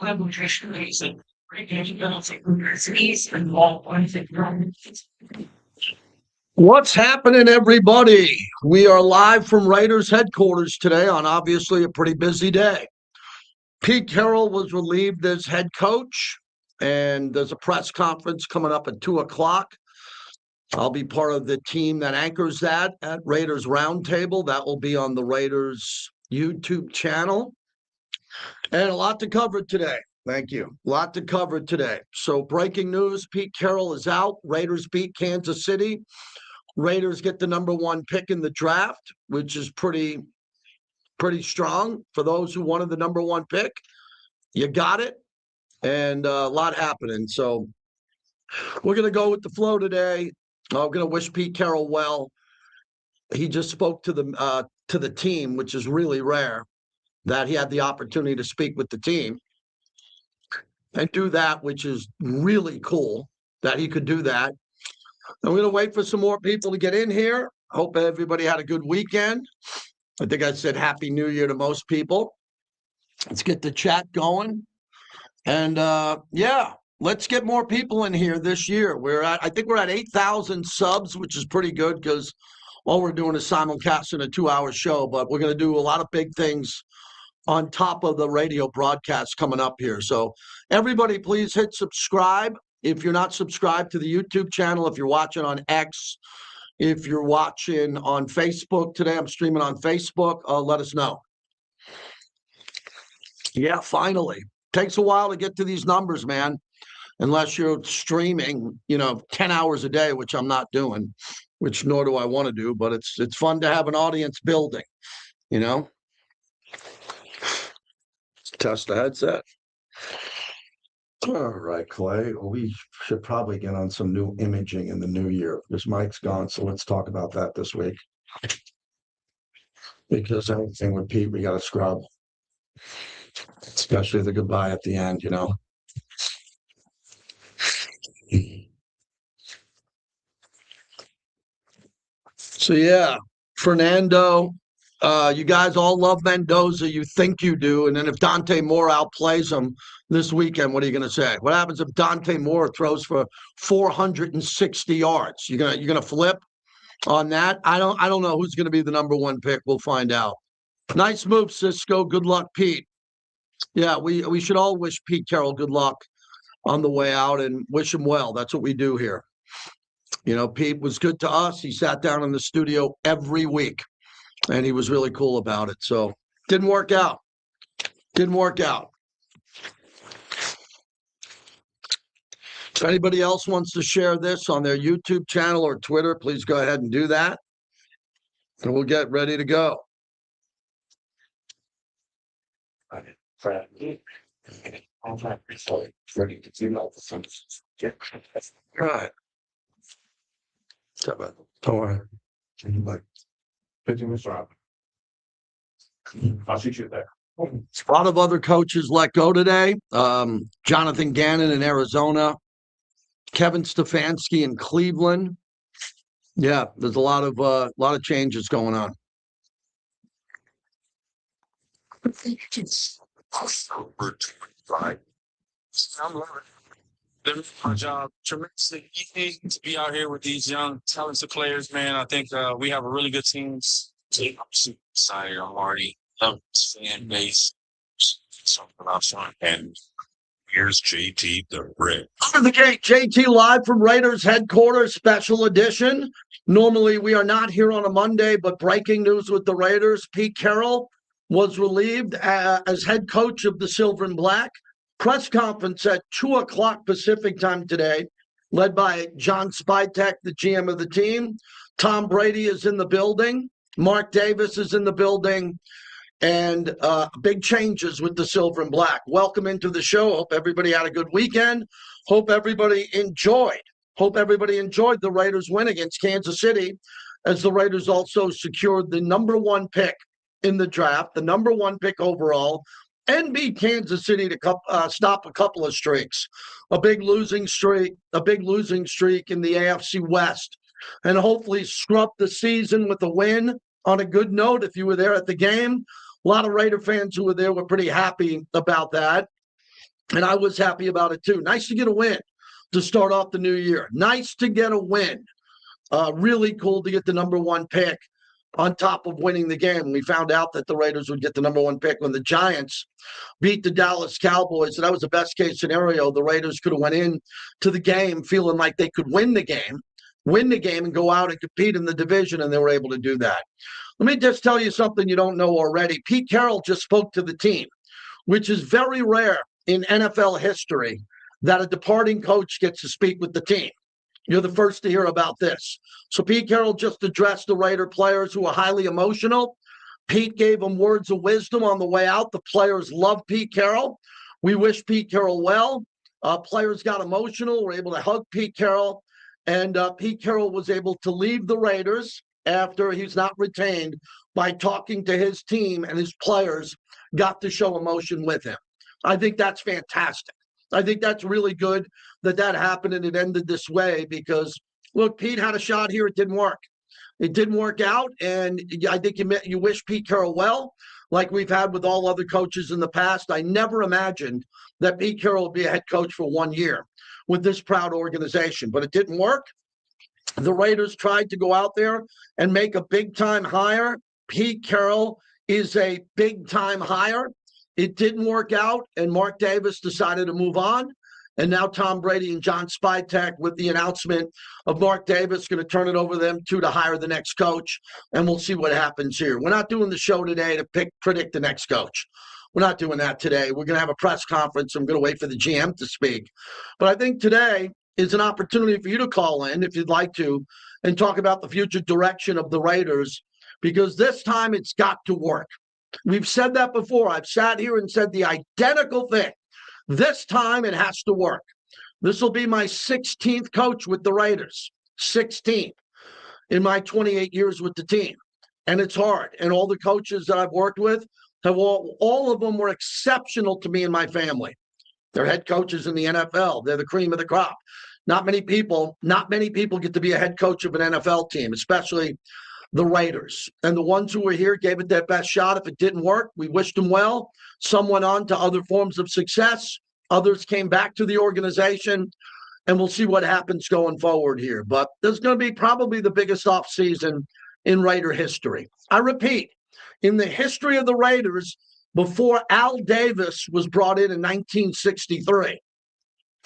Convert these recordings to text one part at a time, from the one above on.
nutrition reason. And all What's happening, everybody? We are live from Raiders headquarters today on obviously a pretty busy day. Pete Carroll was relieved as head coach, and there's a press conference coming up at 2 o'clock. I'll be part of the team that anchors that at Raiders Roundtable. That will be on the Raiders YouTube channel. And a lot to cover today. Thank you. A lot to cover today. So breaking news, Pete Carroll is out. Raiders beat Kansas City. Raiders get the number one pick in the draft, which is pretty strong for those who wanted the number one pick. You got it. And a lot happening. So we're going to go with the flow today. I'm going to wish Pete Carroll well. He just spoke to the team, which is really rare, that he had the opportunity to speak with the team and do that, which is really cool that he could do that. I'm going to wait for some more people to get in here. Hope everybody had a good weekend. I think I said Happy New Year to most people. Let's get the chat going. And let's get more people in here this year. I think we're at 8,000 subs, which is pretty good because all we're doing is simulcasting a 2-hour show, but we're going to do a lot of big things on top of the radio broadcast coming up here. So everybody, please hit subscribe. If you're not subscribed to the YouTube channel, if you're watching on X, if you're watching on Facebook today, I'm streaming on Facebook, let us know. Yeah, finally. Takes a while to get to these numbers, man, unless you're streaming, 10 hours a day, which I'm not doing, which nor do I want to do, but it's fun to have an audience building, Test the headset. All right, Clay. Well, we should probably get on some new imaging in the new year. This mic's gone, so let's talk about that this week. Because everything with Pete, we got to scrub. Especially the goodbye at the end, So, yeah, Fernando, you guys all love Mendoza. You think you do. And then if Dante Moore outplays him this weekend, what are you going to say? What happens if Dante Moore throws for 460 yards? You're gonna flip on that? I don't know who's going to be the number one pick. We'll find out. Nice move, Cisco. Good luck, Pete. Yeah, we should all wish Pete Carroll good luck on the way out and wish him well. That's what we do here. Pete was good to us. He sat down in the studio every week, and he was really cool about it. So didn't work out. If anybody else wants to share this on their YouTube channel or Twitter, please go ahead and do that. And we'll get ready to go. All right. Don't worry. I'll shoot you there. A lot of other coaches let go today. Jonathan Gannon in Arizona, Kevin Stefanski in Cleveland. Yeah, there's a lot of changes going on. I'm loving it. My job tremendously easy to be out here with these young, talented players, man. I think we have a really good team. I'm super excited. I'm already loving this fan base. Something about fun. And here's JT the Red. Under the gate, JT live from Raiders headquarters, special edition. Normally we are not here on a Monday, but breaking news with the Raiders. Pete Carroll was relieved as head coach of the Silver and Black. Press conference at 2 o'clock Pacific time today, led by John Spytek, the GM of the team. Tom Brady is in the building. Mark Davis is in the building. And big changes with the Silver and Black. Welcome into the show. Hope everybody had a good weekend. Hope everybody enjoyed the Raiders win against Kansas City, as the Raiders also secured the number one pick in the draft, the number one pick overall, and beat Kansas City to stop a couple of streaks. A big losing streak in the AFC West. And hopefully scrub the season with a win on a good note. If you were there at the game, a lot of Raider fans who were there were pretty happy about that. And I was happy about it too. Nice to get a win to start off the new year. Nice to get a win. Really cool to get the number one pick on top of winning the game. We found out that the Raiders would get the number one pick when the Giants beat the Dallas Cowboys. So that was the best case scenario. The Raiders could have went in to the game feeling like they could win the game and go out and compete in the division, and they were able to do that. Let me just tell you something you don't know already. Pete Carroll just spoke to the team, which is very rare in NFL history that a departing coach gets to speak with the team. You're the first to hear about this. So Pete Carroll just addressed the Raider players who are highly emotional. Pete gave them words of wisdom on the way out. The players love Pete Carroll. We wish Pete Carroll well. Players got emotional, were able to hug Pete Carroll. And Pete Carroll was able to leave the Raiders after he's not retained by talking to his team, and his players got to show emotion with him. I think that's fantastic. I think that's really good that happened and it ended this way because, look, Pete had a shot here. It didn't work. It didn't work out, and I think you wish Pete Carroll well, like we've had with all other coaches in the past. I never imagined that Pete Carroll would be a head coach for 1 year with this proud organization, but it didn't work. The Raiders tried to go out there and make a big-time hire. Pete Carroll is a big-time hire. It didn't work out, and Mark Davis decided to move on. And now Tom Brady and John Spytek, with the announcement of Mark Davis, going to turn it over to them to hire the next coach, and we'll see what happens here. We're not doing the show today to predict the next coach. We're not doing that today. We're going to have a press conference. I'm going to wait for the GM to speak. But I think today is an opportunity for you to call in, if you'd like to, and talk about the future direction of the Raiders, because this time it's got to work. We've said that before. I've sat here and said the identical thing. This time it has to work. This will be my 16th coach with the Raiders, 16th in my 28 years with the team. And it's hard. And all the coaches that I've worked with, all of them were exceptional to me and my family. They're head coaches in the NFL. They're the cream of the crop. Not many people get to be a head coach of an NFL team, especially the Raiders. And the ones who were here gave it their best shot. If it didn't work, we wished them well. Some went on to other forms of success. Others came back to the organization, and we'll see what happens going forward here. But there's going to be probably the biggest offseason in Raider history. I repeat, in the history of the Raiders, before Al Davis was brought in 1963,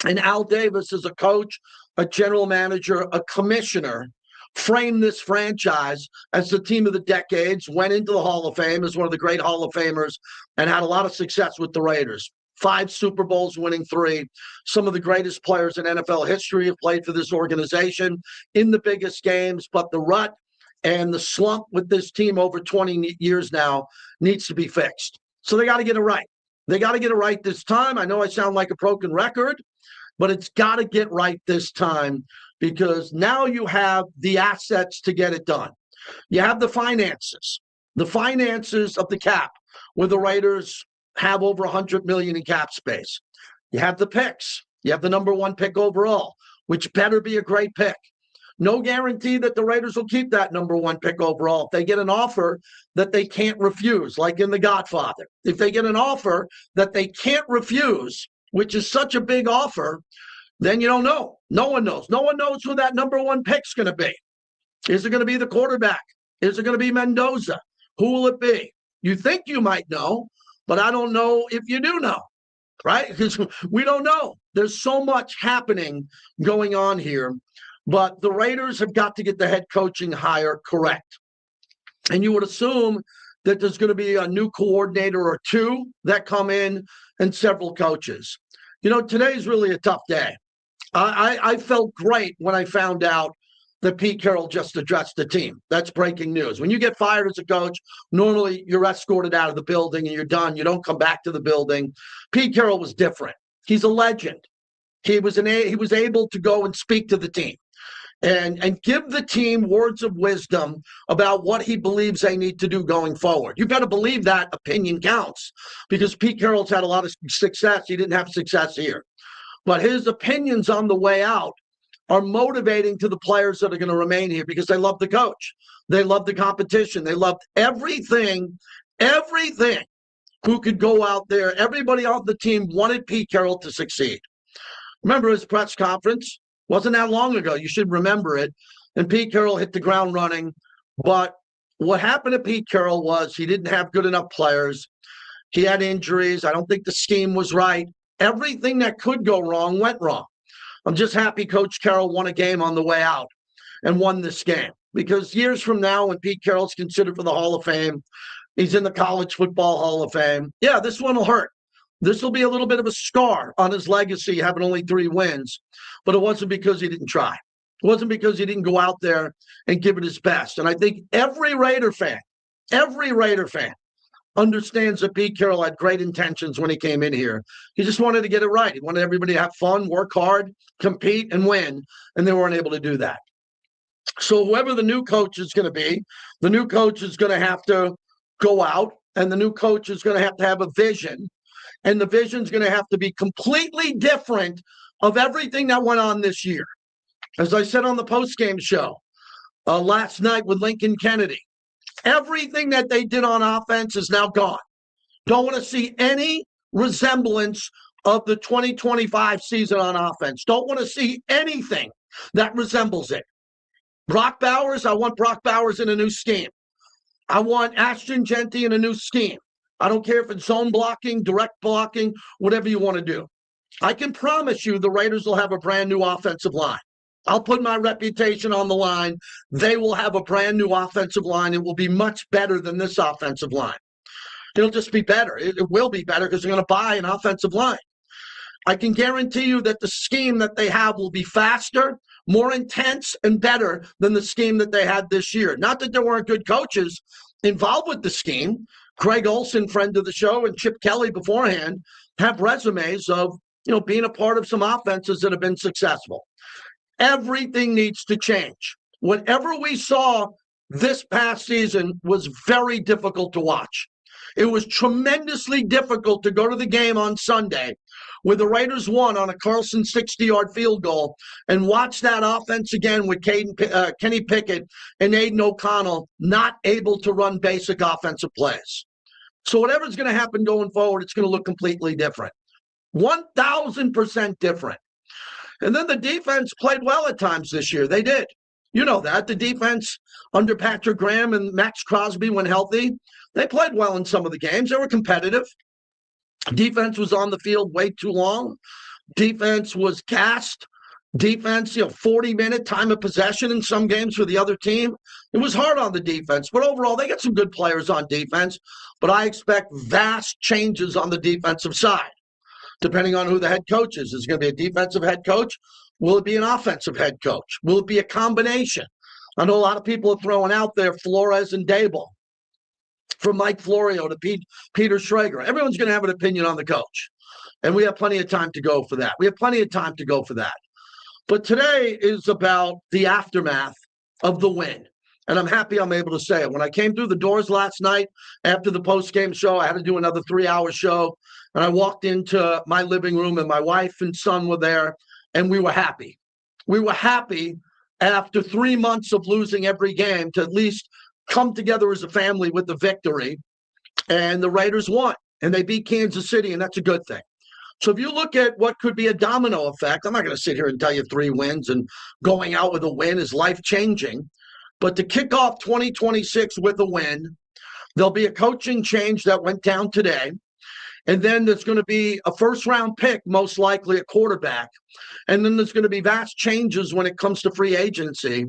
and Al Davis is a coach, a general manager, a commissioner, framed this franchise as the team of the decades, went into the Hall of Fame as one of the great Hall of Famers, and had a lot of success with the Raiders. 5 Super Bowls, winning 3. Some of the greatest players in NFL history have played for this organization in the biggest games, but the rut and the slump with this team over 20 years now needs to be fixed. So they got to get it right. They got to get it right this time. I know I sound like a broken record, but it's got to get right this time, because now you have the assets to get it done. You have the finances of the cap, where the Raiders have over $100 million in cap space. You have the picks. You have the number 1 pick overall, which better be a great pick. No guarantee that the Raiders will keep that number 1 pick overall. If they get an offer that they can't refuse, like in The Godfather, if they get an offer that they can't refuse, which is such a big offer, then you don't know. No one knows. No one knows who that number 1 pick's going to be. Is it going to be the quarterback? Is it going to be Mendoza? Who will it be? You think you might know, but I don't know if you do know, right? Because we don't know. There's so much happening going on here, but the Raiders have got to get the head coaching hire correct. And you would assume that there's going to be a new coordinator or 2 that come in, and several coaches. You know, today's really a tough day. I felt great when I found out that Pete Carroll just addressed the team. That's breaking news. When you get fired as a coach, normally you're escorted out of the building and you're done. You don't come back to the building. Pete Carroll was different. He's a legend. He was able to go and speak to the team and give the team words of wisdom about what he believes they need to do going forward. You better believe that opinion counts, because Pete Carroll's had a lot of success. He didn't have success here. But his opinions on the way out are motivating to the players that are going to remain here, because they love the coach. They love the competition. They love everything who could go out there. Everybody on the team wanted Pete Carroll to succeed. Remember his press conference? Wasn't that long ago. You should remember it. And Pete Carroll hit the ground running. But what happened to Pete Carroll was he didn't have good enough players. He had injuries. I don't think the scheme was right. Everything that could go wrong went wrong. I'm just happy Coach Carroll won a game on the way out and won this game. Because years from now, when Pete Carroll's considered for the Hall of Fame, he's in the College Football Hall of Fame. Yeah, this one will hurt. This will be a little bit of a scar on his legacy, having only 3 wins. But it wasn't because he didn't try. It wasn't because he didn't go out there and give it his best. And I think every Raider fan understands that Pete Carroll had great intentions when he came in here. He just wanted to get it right. He wanted everybody to have fun, work hard, compete, and win. And they weren't able to do that. So whoever the new coach is going to be, the new coach is going to have to go out, and the new coach is going to have a vision. And the vision is going to have to be completely different of everything that went on this year. As I said on the postgame show last night with Lincoln Kennedy, everything that they did on offense is now gone. Don't want to see any resemblance of the 2025 season on offense. Don't want to see anything that resembles it. Brock Bowers, I want Brock Bowers in a new scheme. I want Ashton Genty in a new scheme. I don't care if it's zone blocking, direct blocking, whatever you want to do. I can promise you the Raiders will have a brand new offensive line. I'll put my reputation on the line. They will have a brand new offensive line. It will be much better than this offensive line. It'll just be better. It will be better because they're going to buy an offensive line. I can guarantee you that the scheme that they have will be faster, more intense, and better than the scheme that they had this year. Not that there weren't good coaches involved with the scheme. Craig Olson, friend of the show, and Chip Kelly beforehand have resumes of, being a part of some offenses that have been successful. Everything needs to change. Whatever we saw this past season was very difficult to watch. It was tremendously difficult to go to the game on Sunday where the Raiders won on a Carlson 60-yard field goal and watch that offense again with Kenny Pickett and Aiden O'Connell not able to run basic offensive plays. So whatever's going to happen going forward, it's going to look completely different. 1,000% different. And then the defense played well at times this year. They did. You know that. The defense under Patrick Graham and Max Crosby, when healthy, they played well in some of the games. They were competitive. Defense was on the field way too long. Defense was gassed. Defense, 40-minute time of possession in some games for the other team. It was hard on the defense. But overall, they got some good players on defense. But I expect vast changes on the defensive side, depending on who the head coach is. Is it going to be a defensive head coach? Will it be an offensive head coach? Will it be a combination? I know a lot of people are throwing out there Flores and Dable, from Mike Florio to Peter Schrager. Everyone's going to have an opinion on the coach. And we have plenty of time to go for that. But today is about the aftermath of the win. And I'm happy I'm able to say it. When I came through the doors last night after the post-game show, I had to do another 3-hour show. And I walked into my living room and my wife and son were there. And we were happy. We were happy after 3 months of losing every game to at least come together as a family with the victory. And the Raiders won. And they beat Kansas City, and that's a good thing. So if you look at what could be a domino effect, I'm not going to sit here and tell you 3 wins and going out with a win is life-changing. But to kick off 2026 with a win, there'll be a coaching change that went down today. And then there's going to be a first-round pick, most likely a quarterback. And then there's going to be vast changes when it comes to free agency.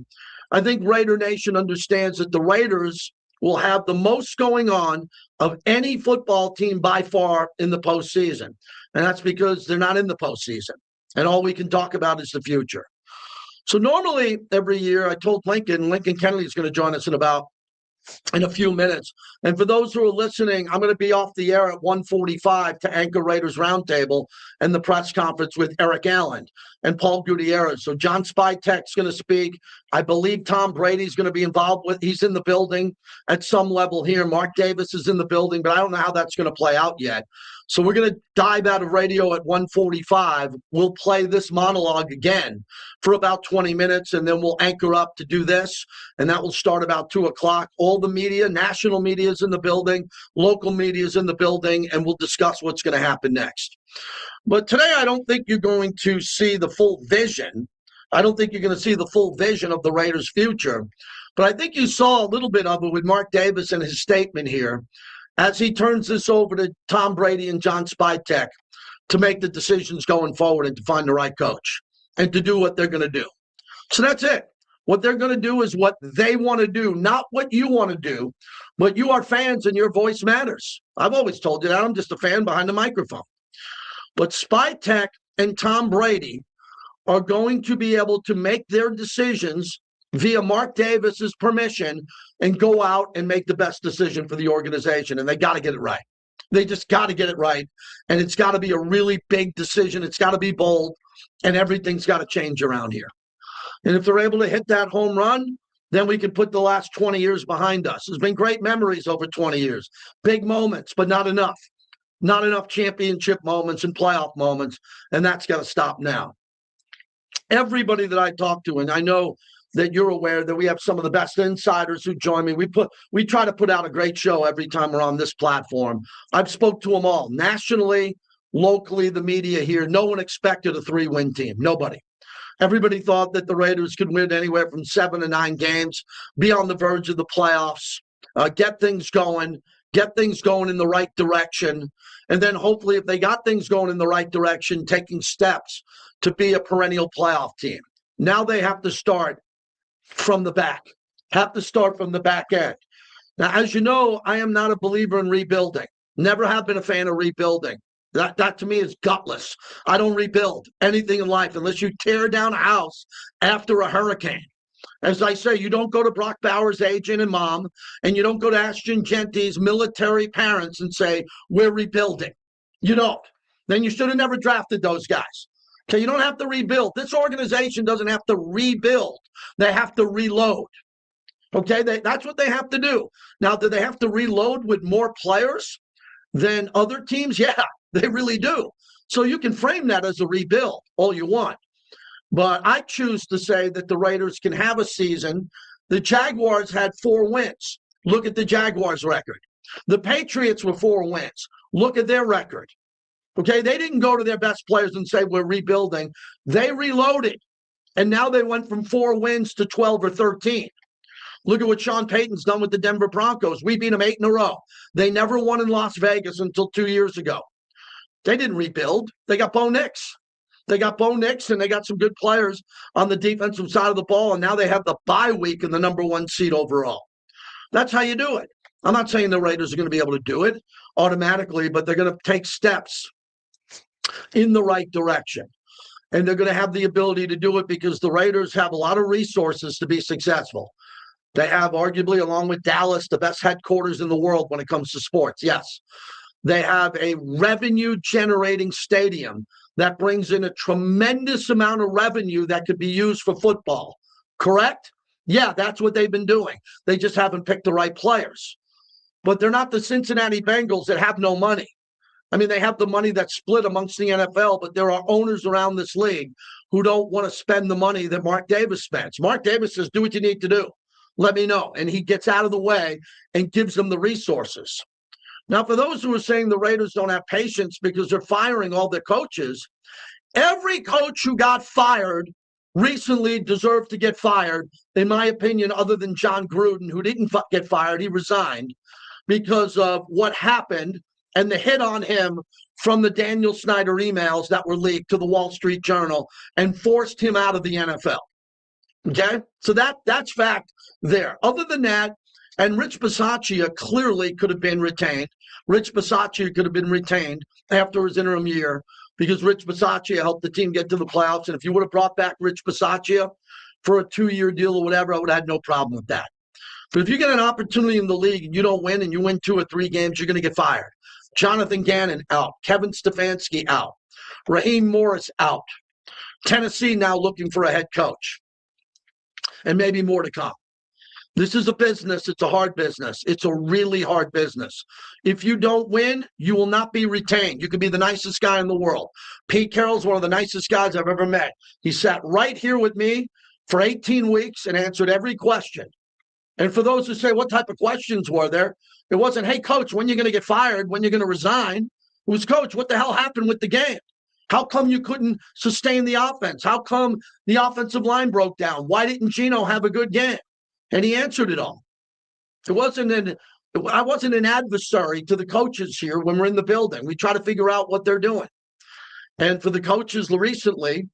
I think Raider Nation understands that the Raiders will have the most going on of any football team by far in the postseason. And that's because they're not in the postseason. And all we can talk about is the future. So normally every year, I told Lincoln Kennedy is going to join us in a few minutes. And for those who are listening, I'm going to be off the air at 1:45 to anchor Raiders Roundtable and the press conference with Eric Allen and Paul Gutierrez. So John Spytek's going to speak. I believe Tom Brady's going to be involved he's in the building at some level here. Mark Davis is in the building, but I don't know how that's going to play out yet. So we're going to dive out of radio at 1:45. We'll play this monologue again for about 20 minutes, and then we'll anchor up to do this, and that will start about 2 o'clock. All the media, national media is in the building, local media is in the building, and we'll discuss what's going to happen next. But today, I don't think you're going to see the full vision. I don't think you're going to see the full vision of the Raiders' future. But I think you saw a little bit of it with Mark Davis and his statement here as he turns this over to Tom Brady and John Spytek to make the decisions going forward and to find the right coach and to do what they're going to do. So that's it. What they're going to do is what they want to do, not what you want to do, but you are fans and your voice matters. I've always told you that. I'm just a fan behind the microphone. But Spytek and Tom Brady are going to be able to make their decisions via Mark Davis's permission and go out and make the best decision for the organization. And they got to get it right. They just got to get it right. And it's got to be a really big decision. It's got to be bold. And everything's got to change around here. And if they're able to hit that home run, then we can put the last 20 years behind us. There's been great memories over 20 years. Big moments, but not enough. Not enough championship moments and playoff moments. And that's got to stop now. Everybody that I talk to, and I know that you're aware that we have some of the best insiders who join me. We try to put out a great show every time we're on this platform. I've spoke to them all, nationally, locally, the media here. No one expected a 3-win team. Nobody. Everybody thought that the Raiders could win anywhere from 7 to 9 games, be on the verge of the playoffs, get things going in the right direction. And then hopefully if they got things going in the right direction, taking steps to be a perennial playoff team. Now they have to start from the back, end. Now, as you know, I am not a believer in rebuilding. Never have been a fan of rebuilding. That to me is gutless. I don't rebuild anything in life unless you tear down a house after a hurricane. As I say, you don't go to Brock Bowers' agent and mom, and you don't go to Ashton Genty's military parents and say, we're rebuilding. You don't. Then you should have never drafted those guys. Okay, you don't have to rebuild. This organization doesn't have to rebuild. They have to reload. Okay, that's what they have to do. Now, do they have to reload with more players than other teams? Yeah, they really do. So you can frame that as a rebuild all you want. But I choose to say that the Raiders can have a season. The Jaguars had 4 wins. Look at the Jaguars' record. The Patriots were 4 wins. Look at their record. Okay, they didn't go to their best players and say, we're rebuilding. They reloaded. And now they went from 4 wins to 12 or 13. Look at what Sean Payton's done with the Denver Broncos. We beat them 8 in a row. They never won in Las Vegas until 2 years ago. They didn't rebuild. They got Bo Nix. They got Bo Nix, and they got some good players on the defensive side of the ball, and now they have the bye week and the number 1 seed overall. That's how you do it. I'm not saying the Raiders are going to be able to do it automatically, but they're going to take steps in the right direction. And they're going to have the ability to do it because the Raiders have a lot of resources to be successful. They have arguably, along with Dallas, the best headquarters in the world when it comes to sports. Yes. They have a revenue-generating stadium that brings in a tremendous amount of revenue that could be used for football. Correct? Yeah, that's what they've been doing. They just haven't picked the right players. But they're not the Cincinnati Bengals that have no money. I mean, they have the money that's split amongst the NFL, but there are owners around this league who don't want to spend the money that Mark Davis spends. Mark Davis says, do what you need to do. Let me know. And he gets out of the way and gives them the resources. Now, for those who are saying the Raiders don't have patience because they're firing all their coaches, every coach who got fired recently deserved to get fired, in my opinion, other than John Gruden, who didn't get fired. He resigned because of what happened and the hit on him from the Daniel Snyder emails that were leaked to the Wall Street Journal and forced him out of the NFL. Okay? So that's fact there. Other than that, and Rich Bisaccia clearly could have been retained. Rich Bisaccia could have been retained after his interim year because Rich Bisaccia helped the team get to the playoffs. And if you would have brought back Rich Bisaccia for a 2-year deal or whatever, I would have had no problem with that. But if you get an opportunity in the league and you don't win and you win 2 or 3 games, you're going to get fired. Jonathan Gannon out. Kevin Stefanski out. Raheem Morris out. Tennessee now looking for a head coach. And maybe more to come. This is a business. It's a hard business. It's a really hard business. If you don't win, you will not be retained. You could be the nicest guy in the world. Pete Carroll's one of the nicest guys I've ever met. He sat right here with me for 18 weeks and answered every question. And for those who say, what type of questions were there? It wasn't, hey, coach, when are you going to get fired? When are you going to resign? It was, coach, what the hell happened with the game? How come you couldn't sustain the offense? How come the offensive line broke down? Why didn't Geno have a good game? And he answered it all. I wasn't an adversary to the coaches here when we're in the building. We try to figure out what they're doing. And for the coaches recently,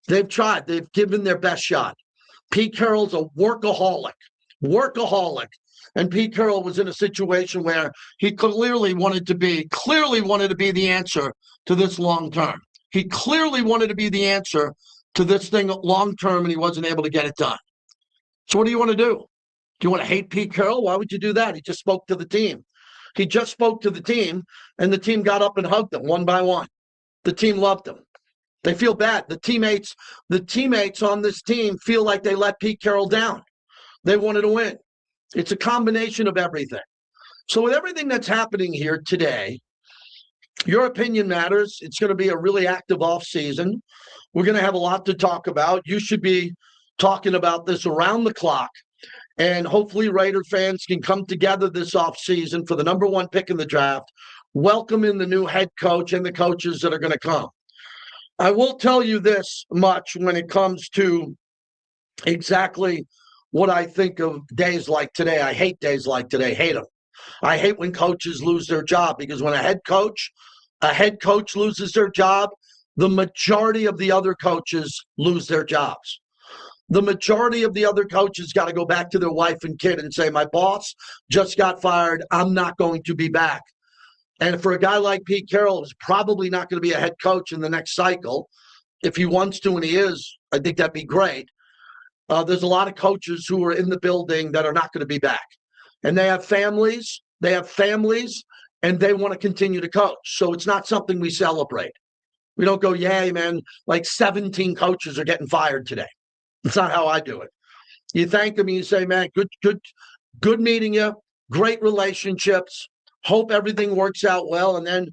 they've tried. They've given their best shot. Pete Carroll's a workaholic. And Pete Carroll was in a situation where he clearly wanted to be the answer to this long term. He clearly wanted to be the answer to this thing long term, and he wasn't able to get it done. So what do you want to do? Do you want to hate Pete Carroll? Why would you do that? He just spoke to the team. And the team got up and hugged him one by one. The team loved him. They feel bad. The teammates on this team feel like they let Pete Carroll down. They wanted to win. It's a combination of everything. So with everything that's happening here today, your opinion matters. It's going to be a really active offseason. We're going to have a lot to talk about. You should be talking about this around the clock. And hopefully Raider fans can come together this offseason for the number one pick in the draft, welcome in the new head coach and the coaches that are going to come. I will tell you this much when it comes to exactly what I think of days like today. I hate days like today. Hate them. I hate when coaches lose their job, because when a head coach loses their job, the majority of the other coaches lose their jobs. The majority of the other coaches got to go back to their wife and kid and say, my boss just got fired. I'm not going to be back. And for a guy like Pete Carroll, who's probably not going to be a head coach in the next cycle, if he wants to and he is, I think that'd be great. There's a lot of coaches who are in the building that are not going to be back. And they have families, and they want to continue to coach. So it's not something we celebrate. We don't go, yay, man, like 17 coaches are getting fired today. It's not how I do it. You thank them and you say, man, good meeting you, great relationships, hope everything works out well. And then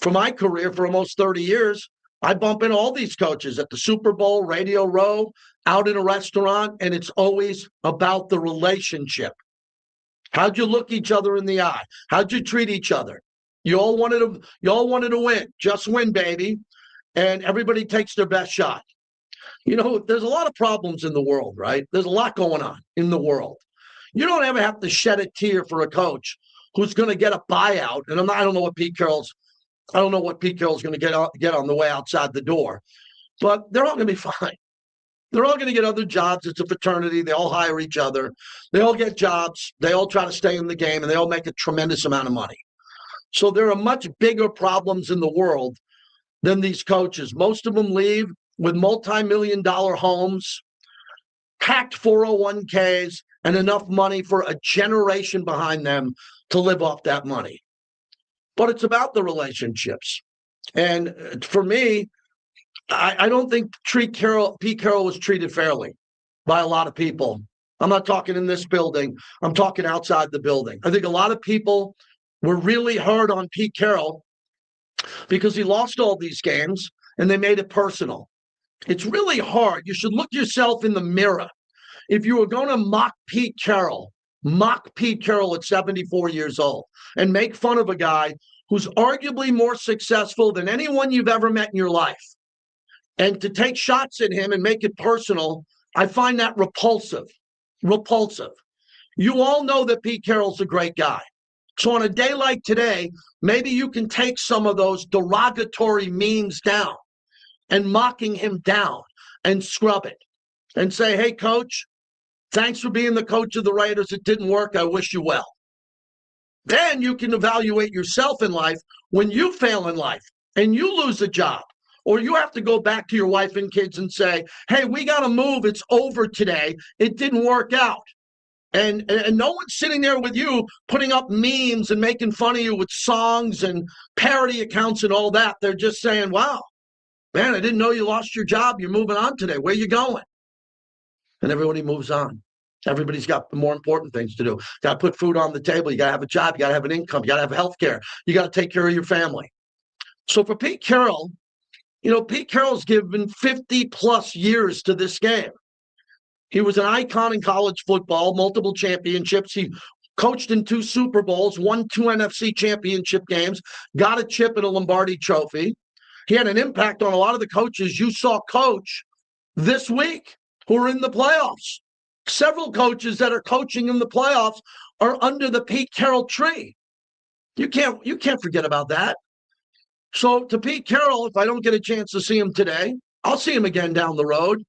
for my career, for almost 30 years, I bump into all these coaches at the Super Bowl, Radio Row, out in a restaurant, and it's always about the relationship. How'd you look each other in the eye? How'd you treat each other? You all wanted to win. Just win, baby. And everybody takes their best shot. You know, there's a lot of problems in the world, right? There's a lot going on in the world. You don't ever have to shed a tear for a coach who's going to get a buyout. And I don't know what Pete Carroll's going to get on the way outside the door. But they're all going to be fine. They're all going to get other jobs. It's a fraternity. They all hire each other. They all get jobs. They all try to stay in the game, and they all make a tremendous amount of money. So there are much bigger problems in the world than these coaches. Most of them leave with multi-million-dollar homes, packed 401ks, and enough money for a generation behind them to live off that money. But it's about the relationships. And for me, I don't think Pete Carroll was treated fairly by a lot of people. I'm not talking in this building. I'm talking outside the building. I think a lot of people were really hard on Pete Carroll because he lost all these games and they made it personal. It's really hard. You should look yourself in the mirror. If you were going to mock Pete Carroll at 74 years old and make fun of a guy who's arguably more successful than anyone you've ever met in your life, and to take shots at him and make it personal, I find that repulsive. You all know that Pete Carroll's a great guy. So on a day like today, maybe you can take some of those derogatory memes down and mocking him down and scrub it and say, hey, coach, thanks for being the coach of the Raiders. It didn't work. I wish you well. Then you can evaluate yourself in life when you fail in life and you lose a job. Or you have to go back to your wife and kids and say, hey, we got to move. It's over today. It didn't work out. And no one's sitting there with you putting up memes and making fun of you with songs and parody accounts and all that. They're just saying, wow, man, I didn't know you lost your job. You're moving on today. Where you going? And everybody moves on. Everybody's got more important things to do. Got to put food on the table. You got to have a job. You got to have an income. You got to have health care. You got to take care of your family. So for Pete Carroll, Pete Carroll's given 50 plus years to this game. He was an icon in college football, multiple championships. He coached in 2 Super Bowls, won 2 NFC championship games, got a chip and a Lombardi trophy. He had an impact on a lot of the coaches you saw coach this week who are in the playoffs. Several coaches that are coaching in the playoffs are under the Pete Carroll tree. You can't forget about that. So to Pete Carroll, if I don't get a chance to see him today, I'll see him again down the road,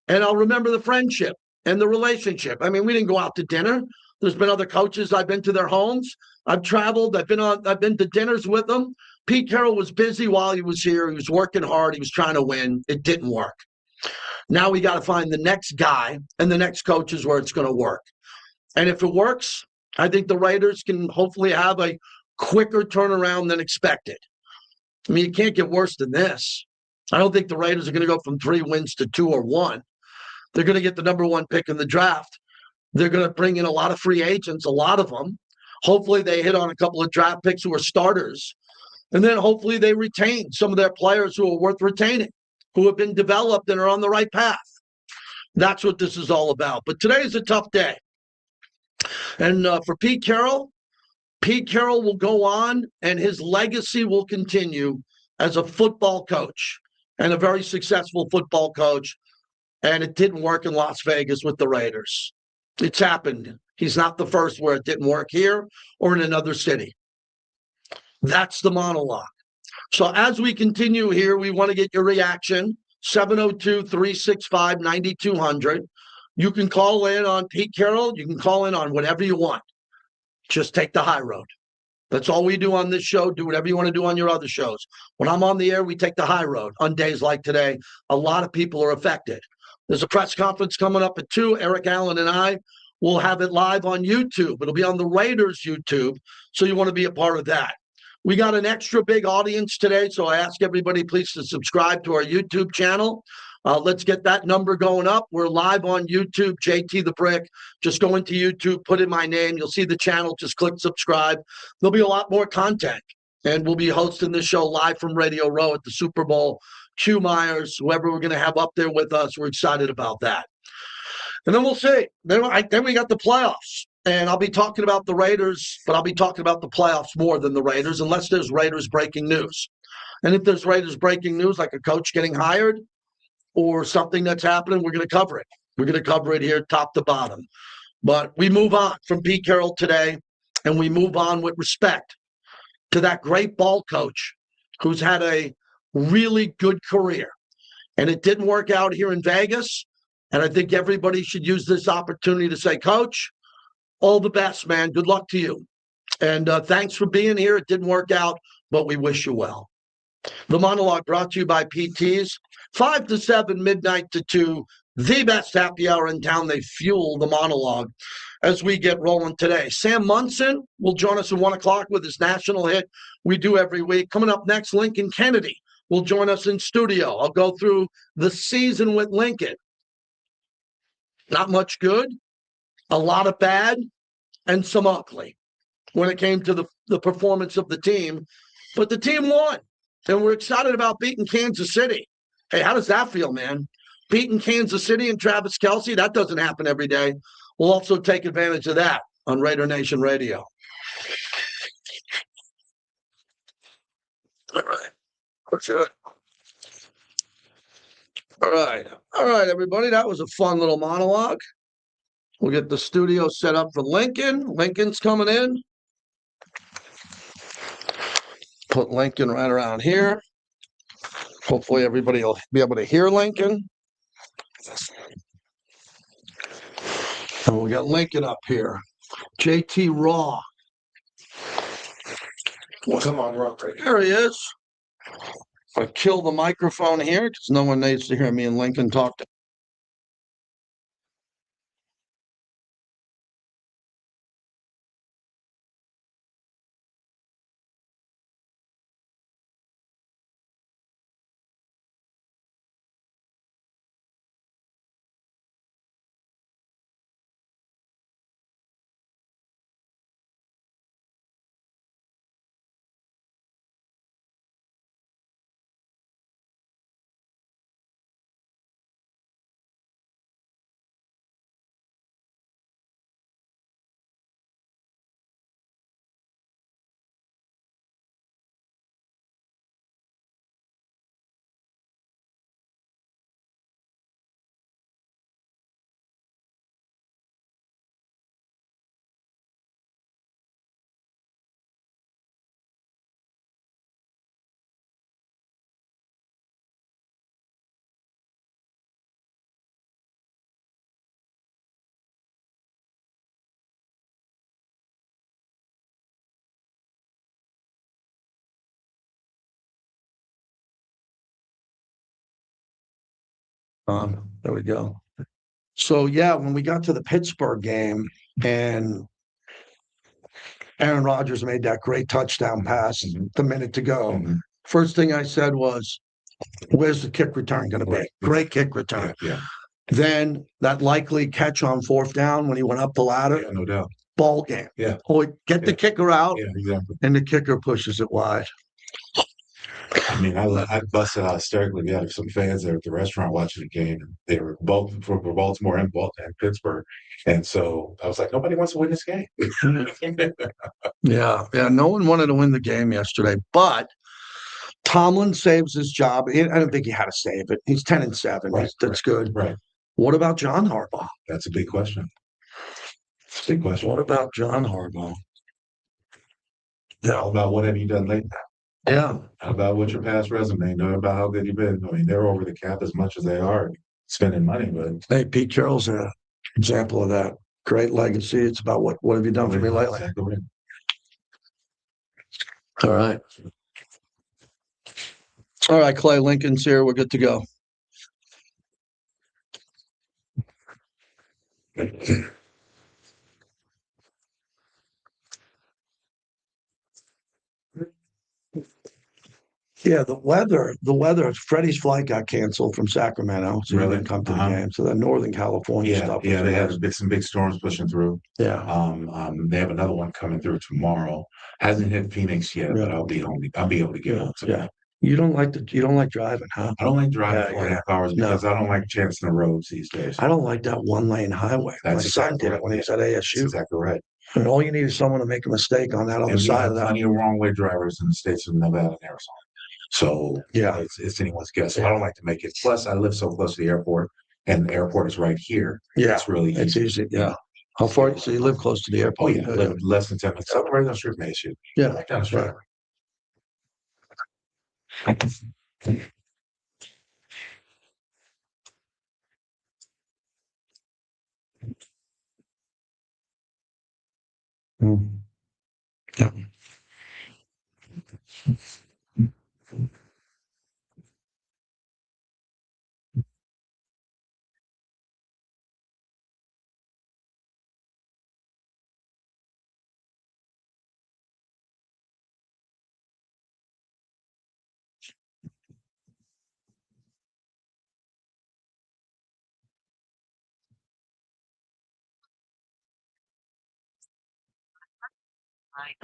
and I'll remember the friendship and the relationship. I mean, we didn't go out to dinner. There's been other coaches. I've been to their homes. I've traveled. I've been to dinners with them. Pete Carroll was busy while he was here. He was working hard. He was trying to win. It didn't work. Now we got to find the next guy and the next coach is where it's going to work. And if it works, I think the Raiders can hopefully have a quicker turnaround than expected. I mean, it can't get worse than this. I don't think the Raiders are going to go from 3 wins to 2 or 1. They're going to get the number 1 pick in the draft. They're going to bring in a lot of free agents, a lot of them. Hopefully they hit on a couple of draft picks who are starters. And then hopefully they retain some of their players who are worth retaining, who have been developed and are on the right path. That's what this is all about. But today is a tough day. And for Pete Carroll will go on and his legacy will continue as a football coach and a very successful football coach. And it didn't work in Las Vegas with the Raiders. It's happened. He's not the first where it didn't work here or in another city. That's the monologue. So as we continue here, we want to get your reaction. 702-365-9200. You can call in on Pete Carroll. You can call in on whatever you want. Just take the high road. That's all we do on this show. Do whatever you want to do on your other shows. When I'm on the air, we take the high road. On days like today, a lot of people are affected. There's a press conference coming up at 2. Eric Allen and I will have it live on YouTube. It'll be on the Raiders YouTube, so you want to be a part of that. We got an extra big audience today, so I ask everybody please to subscribe to our YouTube channel. Let's get that number going up. We're live on YouTube, JT the Brick. Just go into YouTube, put in my name. You'll see the channel. Just click subscribe. There'll be a lot more content, and we'll be hosting this show live from Radio Row at the Super Bowl. Q Myers, whoever we're going to have up there with us, we're excited about that. And then we'll see. Then we got the playoffs. And I'll be talking about the Raiders, but I'll be talking about the playoffs more than the Raiders, unless there's Raiders breaking news. And if there's Raiders breaking news, like a coach getting hired or something that's happening, we're going to cover it. We're going to cover it here top to bottom. But we move on from Pete Carroll today, and we move on with respect to that great ball coach who's had a really good career. And it didn't work out here in Vegas. And I think everybody should use this opportunity to say, Coach, all the best, man. Good luck to you. And thanks for being here. It didn't work out, but we wish you well. The monologue brought to you by PTs. 5 to 7, midnight to 2, the best happy hour in town. They fuel the monologue as we get rolling today. Sam Mson will join us at 1 o'clock with his national hit we do every week. Coming up next, Lincoln Kennedy will join us in studio. I'll go through the season with Lincoln. Not much good, a lot of bad, and some ugly when it came to the performance of the team. But the team won, and we're excited about beating Kansas City. Hey, how does that feel, man? Beating Kansas City and Travis Kelce, that doesn't happen every day. We'll also take advantage of that on Raider Nation Radio. All right. What's it? All right, everybody. That was a fun little monologue. We'll get the studio set up for Lincoln. Lincoln's coming in. Put Lincoln right around here. Hopefully everybody will be able to hear Lincoln. And we got Lincoln up here. JT Raw. Well, come on, Raw. There he is. I kill the microphone here because no one needs to hear me and Lincoln talk to There we go. So, yeah, when we got to the Pittsburgh game and Aaron Rodgers made that great touchdown pass the minute to go, first thing I said was, where's the kick return going to be? Great kick return. Yeah. Then that likely catch on fourth down when he went up the ladder. Yeah, no doubt. Ball game. Yeah. Get the kicker out. Yeah, exactly. And the kicker pushes it wide. I mean, I busted out hysterically. We had some fans there at the restaurant watching the game, and they were both for Baltimore and Pittsburgh. And so I was like, nobody wants to win this game. Yeah. No one wanted to win the game yesterday, but Tomlin saves his job. I don't think he had to save it. He's 10-7. Right, That's good. Right. What about John Harbaugh? That's a big question. It's a big question. What about John Harbaugh? How about what have you done lately? Yeah. How about what's your past resume? Know about how good you've been. I mean, they're over the cap as much as they are spending money, but Hey, Pete Carroll's an example of that. Great legacy. It's about what have you done for me lately? Exactly right. All right. All right, Clay Lincoln's here. We're good to go. Yeah, the weather. Freddie's flight got canceled from Sacramento, so he Really? didn't come to the game. So that Northern California stuff. Yeah, they had some big storms pushing through. Yeah. They have another one coming through tomorrow. Hasn't hit Phoenix yet, but I'll be able to get home today. Yeah. You don't like driving, huh? I don't like driving 4.5 hours because I don't like chancing the roads these days. I don't like that one-lane highway. My son did it when he was at ASU. That's exactly right. And all you need is someone to make a mistake on that other side of that. Plenty of wrong-way drivers in the states of Nevada and Arizona. So yeah, it's anyone's guess. So I don't like to make it. Plus, I live so close to the airport, and the airport is right here. Yeah, it's really easy. It's easy. Yeah. How far? So you live close to the airport? Oh yeah, live less than 10 minutes. I'm right down the street from ASU. Yeah, right down the street. Yeah.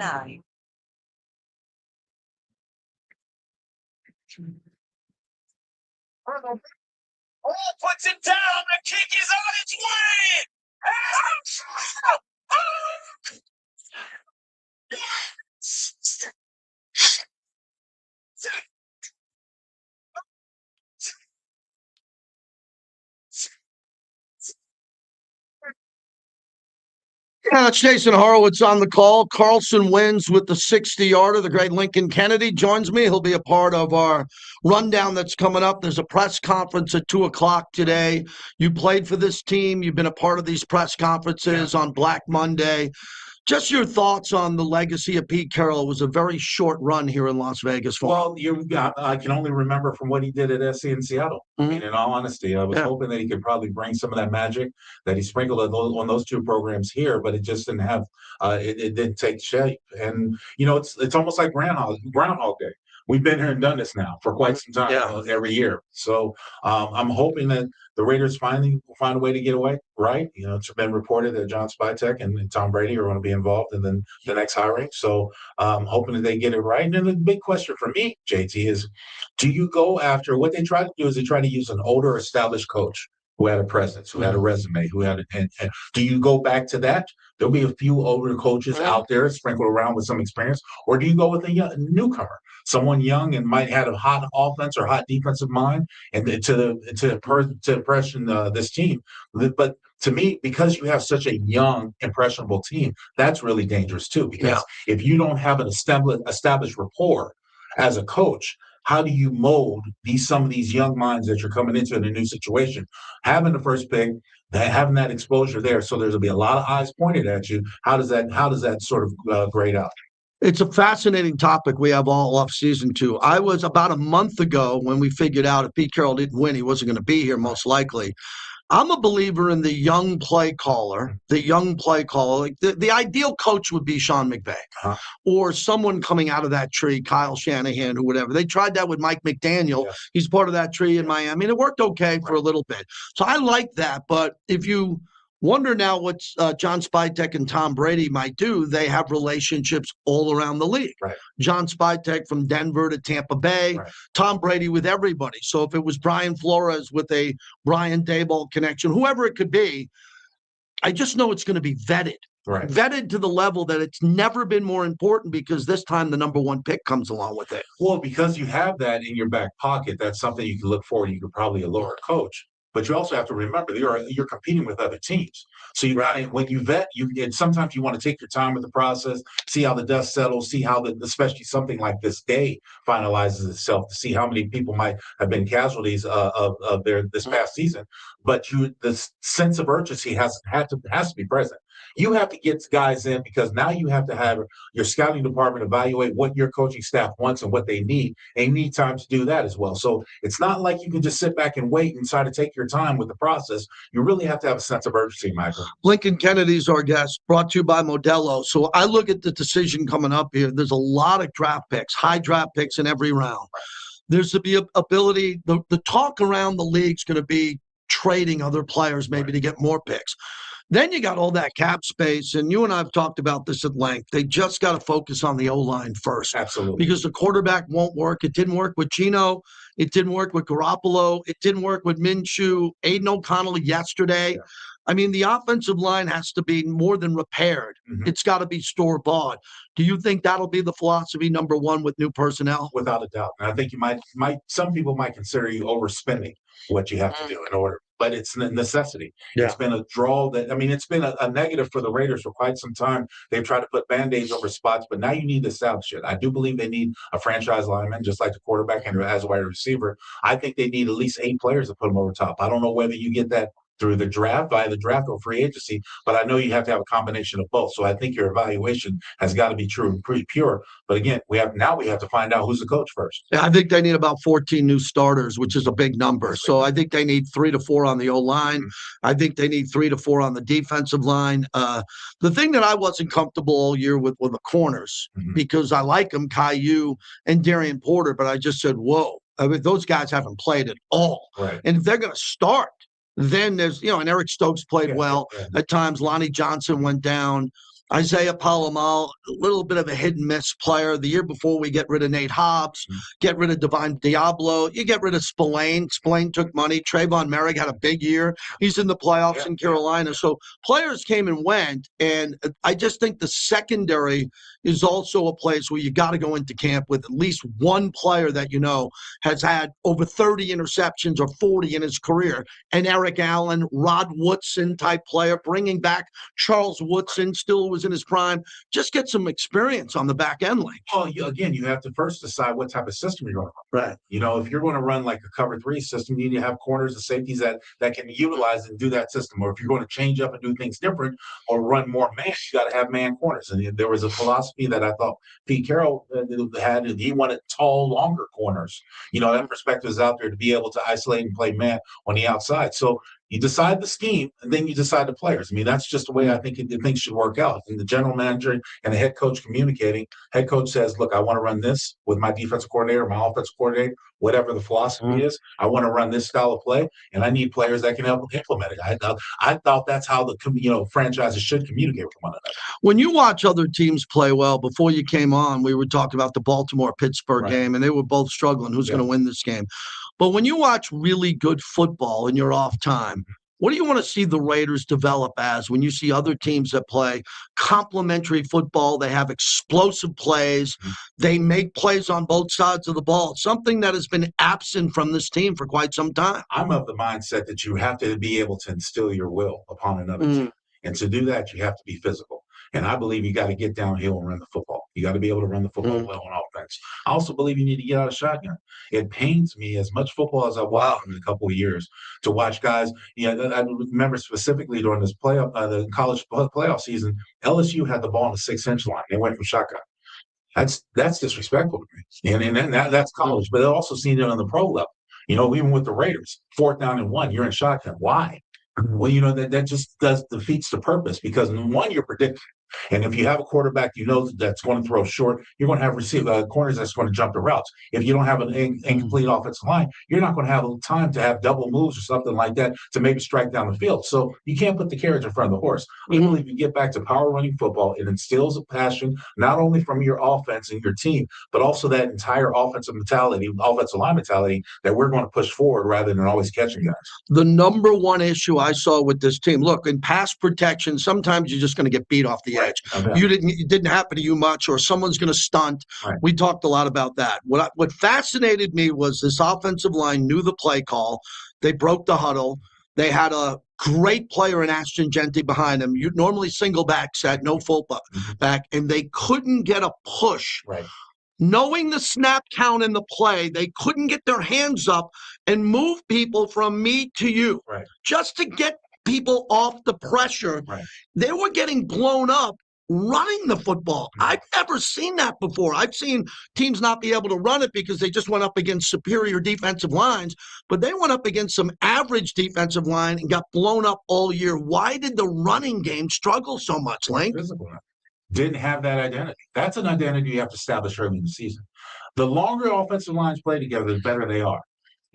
Nine. Oh, puts it down. The kick is on its way. It's Jason Horowitz on the call. Carlson wins with the 60-yarder. The great Lincoln Kennedy joins me. He'll be a part of our rundown that's coming up. There's a press conference at 2:00 today. You played for this team. You've been a part of these press conferences on Black Monday. Just your thoughts on the legacy of Pete Carroll. It was a very short run here in Las Vegas. Well, I can only remember from what he did at SC in Seattle. I mean, in all honesty, I was hoping that he could probably bring some of that magic that he sprinkled on those two programs here, but it just didn't have. It didn't take shape. And it's almost like Groundhog Day. We've been here and done this now for quite some time, every year. So I'm hoping that the Raiders finally find a way to get away, right? It's been reported that John Spytek and Tom Brady are going to be involved in the next hiring. So I'm hoping that they get it right. And then the big question for me, JT, is do you go after what they try to do is they try to use an older established coach who had a presence, who had a resume, and do you go back to that? There'll be a few older coaches out there sprinkled around with some experience, or do you go with a newcomer, someone young and might have a hot offense or hot defensive mind, and to impression this team? But to me, because you have such a young, impressionable team, that's really dangerous too. Because if you don't have an established rapport as a coach, how do you mold some of these young minds that you're coming into in a new situation? Having the first pick, having that exposure there, so there'll be a lot of eyes pointed at you. How does that sort of grade out? It's a fascinating topic we have all off season too. I was about a month ago when we figured out if Pete Carroll didn't win, he wasn't going to be here most likely. I'm a believer in the young play caller, Like the ideal coach would be Sean McVay or someone coming out of that tree, Kyle Shanahan or whatever. They tried that with Mike McDaniel. Yes. He's part of that tree in Miami. And it worked okay for a little bit. So I like that. But if you wonder now what John Spytek and Tom Brady might do, they have relationships all around the league. Right. John Spytek from Denver to Tampa Bay, Tom Brady with everybody. So if it was Brian Flores with a Brian Daboll connection, whoever it could be, I just know it's going to be vetted. Right. Vetted to the level that it's never been more important because this time the number one pick comes along with it. Well, because you have that in your back pocket, that's something you can look forward to. You could probably allure a coach. But you also have to remember you're competing with other teams. So when you vet, sometimes you want to take your time with the process, see how the dust settles, see how especially something like this day finalizes itself, to see how many people might have been casualties of this past season. But the sense of urgency has to be present. You have to get guys in because now you have to have your scouting department evaluate what your coaching staff wants and what they need. They need time to do that as well. So it's not like you can just sit back and wait and try to take your time with the process. You really have to have a sense of urgency, Michael. Lincoln Kennedy's our guest, brought to you by Modelo. So I look at the decision coming up here. There's a lot of draft picks, high draft picks in every round. There's the ability, the talk around the league is going to be trading other players maybe to get more picks. Then you got all that cap space, and you and I have talked about this at length. They just got to focus on the O-line first. Absolutely. Because the quarterback won't work. It didn't work with Gino. It didn't work with Garoppolo. It didn't work with Minshew. Aiden O'Connell yesterday. Yeah. I mean, the offensive line has to be more than repaired. Mm-hmm. It's got to be store-bought. Do you think that'll be the philosophy, number one, with new personnel? Without a doubt. And I think some people might consider you overspending what you have to do in order. But it's a necessity. Yeah. It's been a draw it's been a negative for the Raiders for quite some time. They've tried to put Band-Aids over spots, but now you need to establish it. I do believe they need a franchise lineman, just like the quarterback and as a wide receiver. I think they need at least 8 players to put them over top. I don't know whether you get that through the draft, via the draft or free agency, but I know you have to have a combination of both. So I think your evaluation has got to be true and pretty pure. But again, we have to find out who's the coach first. Yeah, I think they need about 14 new starters, which is a big number. So I think they need 3 to 4 on the O-line. Mm-hmm. I think they need 3 to 4 on the defensive line. The thing that I wasn't comfortable all year with were the corners, because I like them, Caillou and Darian Porter, but I just said, whoa. I mean, those guys haven't played at all. Right. And if they're going to start, then there's, and Eric Stokes played well. At times, Lonnie Johnson went down. Isaiah Palomal, a little bit of a hit and miss player. The year before, we get rid of Nate Hobbs, get rid of Divine Diablo. You get rid of Spillane. Spillane took money. Trayvon Merrick had a big year. He's in the playoffs in Carolina. So players came and went, and I just think the secondary is also a place where you got to go into camp with at least one player that has had over 30 interceptions or 40 in his career. And Eric Allen, Rod Woodson type player, bringing back Charles Woodson, still was in his prime. Just get some experience on the back end lane. Well, you have to first decide what type of system you're going to run. Right. If you're going to run like a cover 3 system, you need to have corners and safeties that can utilize and do that system. Or if you're going to change up and do things different or run more man, you got to have man corners. And there was a philosophy that I thought Pete Carroll had, and he wanted tall, longer corners. That perspective is out there to be able to isolate and play man on the outside. So you decide the scheme, and then you decide the players. I mean, that's just the way I think things should work out. And the general manager and the head coach communicating. Head coach says, look, I want to run this with my defensive coordinator, my offensive coordinator, whatever the philosophy is. I want to run this style of play, and I need players that can help implement it. I thought that's how the franchises should communicate with one another. When you watch other teams play well, before you came on, we were talking about the Baltimore-Pittsburgh game, and they were both struggling. Who's going to win this game? But when you watch really good football in your off time, what do you want to see the Raiders develop as when you see other teams that play complementary football? They have explosive plays. They make plays on both sides of the ball, something that has been absent from this team for quite some time. I'm of the mindset that you have to be able to instill your will upon another team. And to do that, you have to be physical. And I believe you got to get downhill and run the football. You got to be able to run the football well on offense. I also believe you need to get out of shotgun. It pains me as much football as I watched in a couple of years to watch guys. I remember specifically during this the college playoff season, LSU had the ball on the 6-inch line. They went from shotgun. That's disrespectful to me. And that's college, but they're also seen it on the pro level. Even with the Raiders, 4th down and 1, you're in shotgun. Why? Well, that just defeats the purpose, because one, you're predicting. And if you have a quarterback, that's going to throw short, you're going to have corners that's going to jump the routes. If you don't have an incomplete offensive line, you're not going to have time to have double moves or something like that to maybe strike down the field. So you can't put the carriage in front of the horse. I believe you get back to power running football, it instills a passion, not only from your offense and your team, but also that entire offensive line mentality that we're going to push forward rather than always catching guys. The number one issue I saw with this team, look, in pass protection, sometimes you're just going to get beat off the edge. Okay. It didn't happen to you much, or someone's going to stunt. Right. We talked a lot about that. What fascinated me was this offensive line knew the play call. They broke the huddle. They had a great player in Ashton Genty behind them. You normally single back set, no full back, and they couldn't get a push. Right. Knowing the snap count in the play, they couldn't get their hands up and move people from me to you. Right. Just to get people off the pressure. Right. They were getting blown up running the football. I've never seen that before. I've seen teams not be able to run it because they just went up against superior defensive lines, but they went up against some average defensive line and got blown up all year. Why did the running game struggle so much, Link? Didn't have that identity. That's an identity you have to establish early in the season. The longer offensive lines play together, the better they are.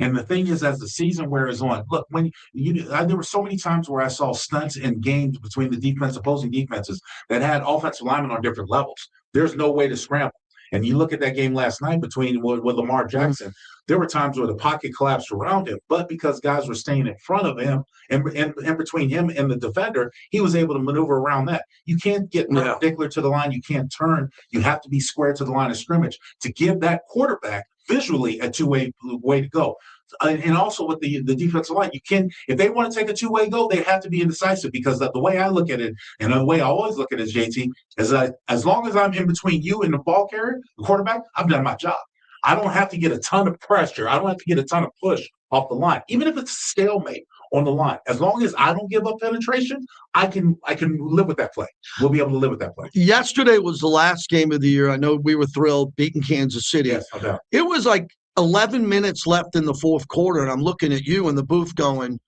And the thing is, as the season wears on, look, there were so many times where I saw stunts in games between the opposing defenses that had offensive linemen on different levels. There's no way to scramble. And you look at that game last night with Lamar Jackson, there were times where the pocket collapsed around him, but because guys were staying in front of him and between him and the defender, he was able to maneuver around that. You can't get perpendicular to the line. You can't turn. You have to be square to the line of scrimmage to give that quarterback visually a two-way way to go. And also with the defensive line, if they want to take a two-way go, they have to be indecisive, because the way I look at it, and the way I always look at it, JT, is that as long as I'm in between you and the ball carrier, the quarterback, I've done my job. I don't have to get a ton of pressure. I don't have to get a ton of push off the line, even if it's a stalemate on the line. As long as I don't give up penetration, I can live with that play. We'll be able to live with that play. Yesterday was the last game of the year. I know we were thrilled beating Kansas City. Yes, no doubt. It was like 11 minutes left in the fourth quarter, and I'm looking at you in the booth going,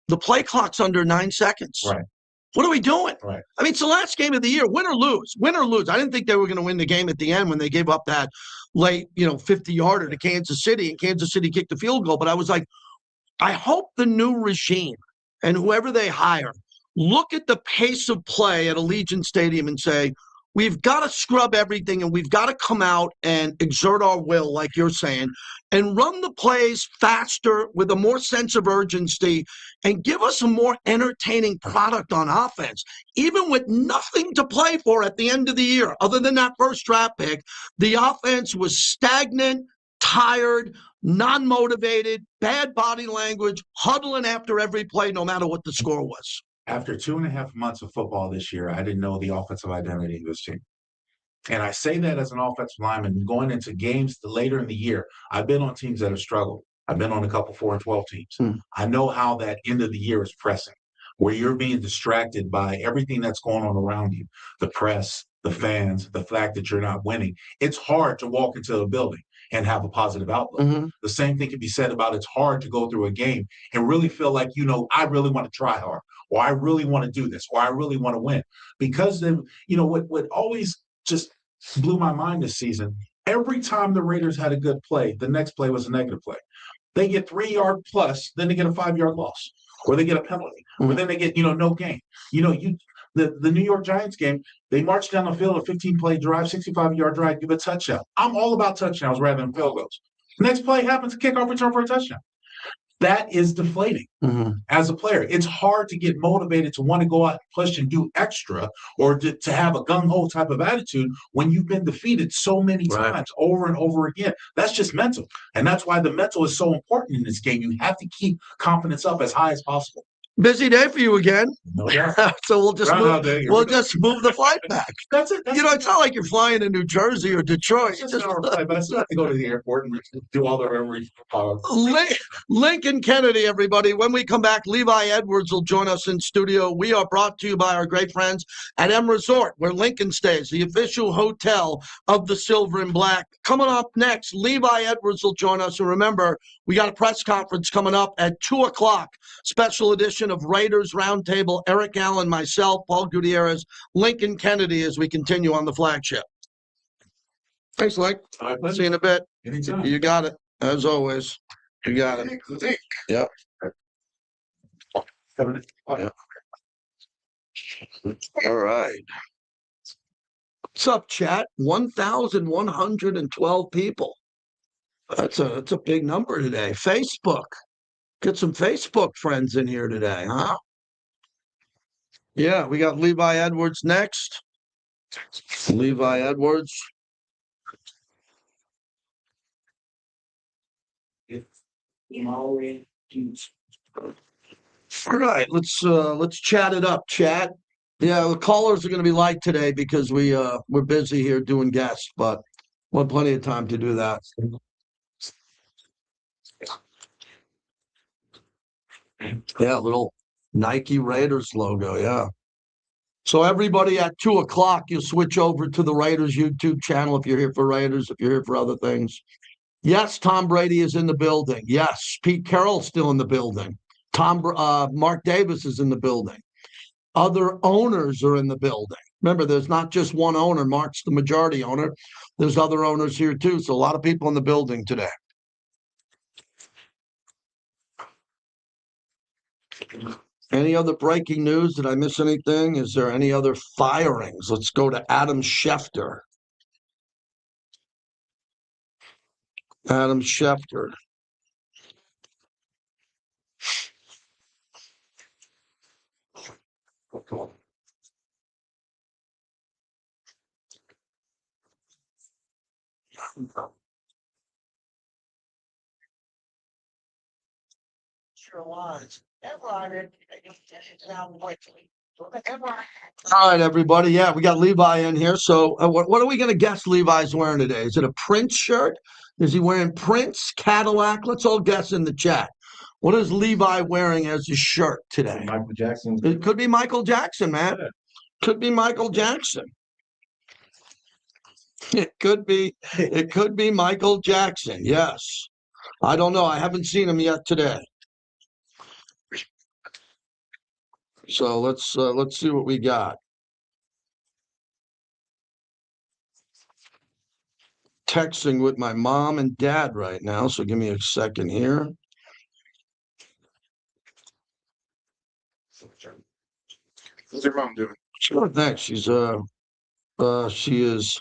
the play clock's under 9 seconds. Right. What are we doing? Right. I mean, it's the last game of the year. Win or lose. Win or lose. I didn't think they were going to win the game at the end when they gave up that late, 50-yarder to Kansas City, and Kansas City kicked the field goal. But I was like, I hope the new regime and whoever they hire look at the pace of play at Allegiant Stadium and say, we've got to scrub everything, and we've got to come out and exert our will, like you're saying, and run the plays faster with a more sense of urgency and give us a more entertaining product on offense. Even with nothing to play for at the end of the year, other than that first draft pick, the offense was stagnant, tired, non-motivated, bad body language, huddling after every play, no matter what the score was. After 2.5 months of football this year, I didn't know the offensive identity of this team. And I say that as an offensive lineman going into games later in the year. I've been on teams that have struggled. I've been on a couple 4-12 teams. I know how that end of the year is pressing, where you're being distracted by everything that's going on around you, the press, the fans, the fact that you're not winning. It's hard to walk into a building and have a positive outlook. The same thing can be said about it's hard to go through a game and really feel like, I really want to try hard, or I really want to do this, or I really want to win. Because then, what always just blew my mind this season, every time the Raiders had a good play, the next play was a negative play. They get 3-yard plus, then they get a 5-yard loss, or they get a penalty, or then they get, no gain. The New York Giants game, they marched down the field, a 15-play drive, 65-yard drive, give a touchdown. I'm all about touchdowns rather than field goals. Next play happens, a kickoff return for a touchdown. That is deflating as a player. It's hard to get motivated to want to go out and push and do extra, or to have a gung-ho type of attitude when you've been defeated so many times over and over again. That's just mental. And that's why the mental is so important in this game. You have to keep confidence up as high as possible. Busy day for you again. No doubt. So we'll just Groundhog Day, here we go. just move the flight back. That's it. That's It's not like you're flying to New Jersey or Detroit. it's just an hour flight, but I still have to go to the airport and do all the Lincoln Kennedy, everybody. When we come back, Levi Edwards will join us in studio. We are brought to you by our great friends at M Resort, where Lincoln stays, the official hotel of the Silver and Black. Coming up next, Levi Edwards will join us. And remember, we got a press conference coming up at 2 o'clock. Special edition of Raiders Roundtable. Eric Allen, myself, Paul Gutierrez, Lincoln Kennedy as we continue on the flagship. Thanks, Link. See you in a bit. Anytime. You got it. As always. You got it. Yep. Yeah. All right. What's up, chat? 1,112 people. That's a big number today. Facebook. Get some Facebook friends in here today, huh? Yeah, we got Levi Edwards next. Levi Edwards. All right, let's chat it up, chat. Yeah, the callers are going to be light today because we're busy here doing guests, but we'll have plenty of time to do that. Yeah, little Nike Raiders logo, yeah. So everybody at 2 o'clock, you'll switch over to the Raiders YouTube channel if you're here for Raiders, if you're here for other things. Yes, Tom Brady is in the building. Yes, Pete Carroll's still in the building. Mark Davis is in the building. Other owners are in the building. Remember, there's not just one owner. Mark's the majority owner. There's other owners here too. So a lot of people in the building today. Any other breaking news? Did I miss anything? Is there any other firings? Let's go to Adam Schefter. Adam Schefter. Sure was. All right, everybody. Yeah, we got Levi in here. So what are we going to guess Levi's wearing today? Is it a Prince shirt? Is he wearing Prince, Cadillac? Let's all guess in the chat. What is Levi wearing as his shirt today? Michael Jackson. It could be Michael Jackson, man. Yeah. Could be Michael Jackson. It could be Michael Jackson. Yes. I don't know. I haven't seen him yet today. So let's see what we got. Texting with my mom and dad right now, so give me a second here. How's your mom doing? Sure, thanks. She is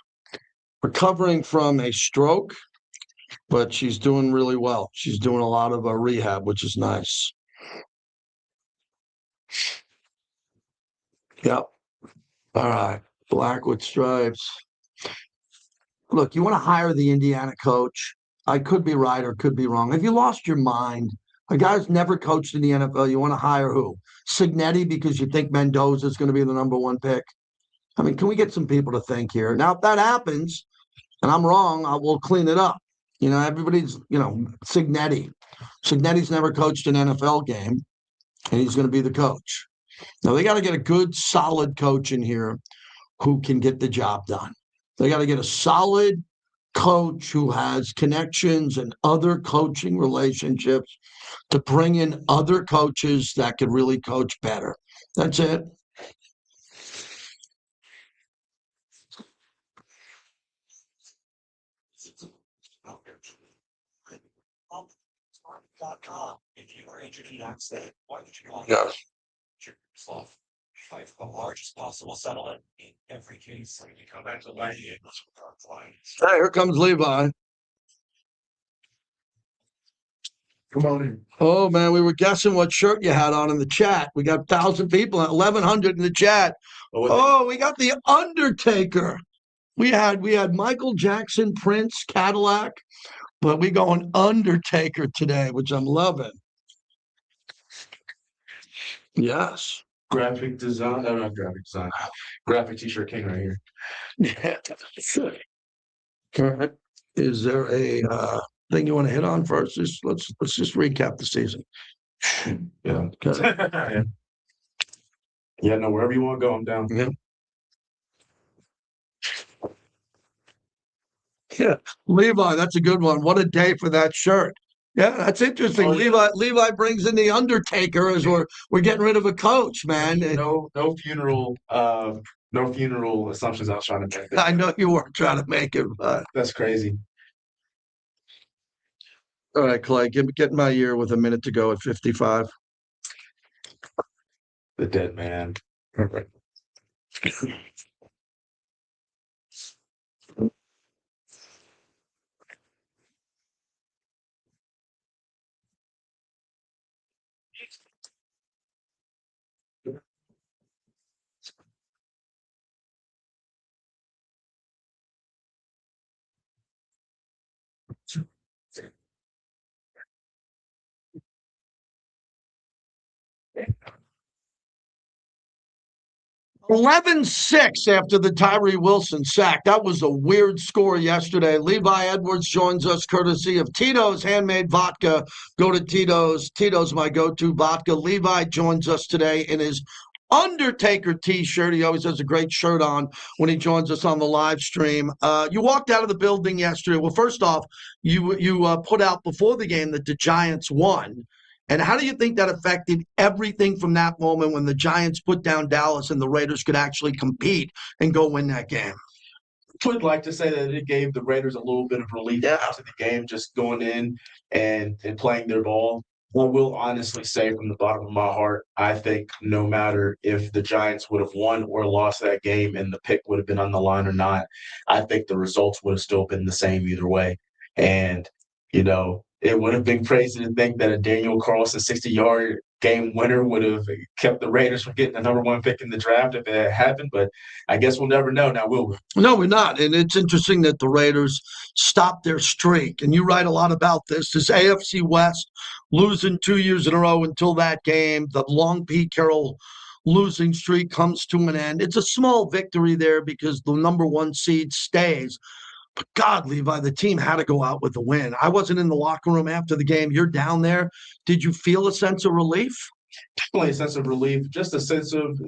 recovering from a stroke, but she's doing really well. She's doing a lot of rehab, which is nice. Yep. All right. Black with stripes. Look, you want to hire the Indiana coach. I could be right or could be wrong. Have you lost your mind? A guy who's never coached in the NFL, you want to hire who? Signetti because you think Mendoza is going to be the number 1 pick? I mean, can we get some people to think here? Now, if that happens, and I'm wrong, I will clean it up. Everybody's, Signetti. Signetti's never coached an NFL game, and he's going to be the coach. Now, they got to get a good, solid coach in here who can get the job done. They got to get a solid coach who has connections and other coaching relationships to bring in other coaches that could really coach better. That's it. If you were injured in an accident, why would you want to yourself fight for the largest possible settlement in every case? So you come back to life. Hey, here comes Levi. Come on in. Oh man, we were guessing what shirt you had on in the chat. We got 1,000 people, 1,100 in the chat. Oh, we got the Undertaker. We had Michael Jackson, Prince, Cadillac, but we going Undertaker today, which I'm loving. Yes. Graphic design. Oh, not graphic design. Graphic t-shirt king right here. Yeah. All right. Is there a thing you want to hit on first? Let's just recap the season. Yeah. Okay. Yeah, no, wherever you want to go, I'm down. Yeah. Yeah. Levi, that's a good one. What a day for that shirt. Yeah, that's interesting. Oh, yeah. Levi brings in the Undertaker as we're getting rid of a coach, man. No funeral assumptions I was trying to make. I know you weren't trying to make it, but That's crazy. all right, Clay, get my ear with a minute to go at 55. The dead man. Sure. 11-6 after the Tyree Wilson sack. That was a weird score yesterday. Levi Edwards joins us courtesy of Tito's Handmade Vodka. Go to Tito's. Tito's my go-to vodka. Levi joins us today in his Undertaker t-shirt. He always has a great shirt on when he joins us on the live stream. You walked out of the building yesterday. Well, first off, you put out before the game that the Giants won. And how do you think that affected everything from that moment when the Giants put down Dallas and the Raiders could actually compete and go win that game? Would like to say that it gave the Raiders a little bit of relief after the game, just going in and playing their ball. I will honestly say from the bottom of my heart, I think no matter if the Giants would have won or lost that game and the pick would have been on the line or not, I think the results would have still been the same either way. And, it would have been crazy to think that a Daniel Carlson 60-yard game winner would have kept the Raiders from getting the number one pick in the draft if it had happened. But I guess we'll never know now, will we? No, we're not. And it's interesting that the Raiders stopped their streak. And you write a lot about this. This AFC West losing 2 years in a row until that game. The long Pete Carroll losing streak comes to an end. It's a small victory there because the number one seed stays. But God, Levi, the team had to go out with a win. I wasn't in the locker room after the game. You're down there. Did you feel a sense of relief? Definitely a sense of relief, just a sense of,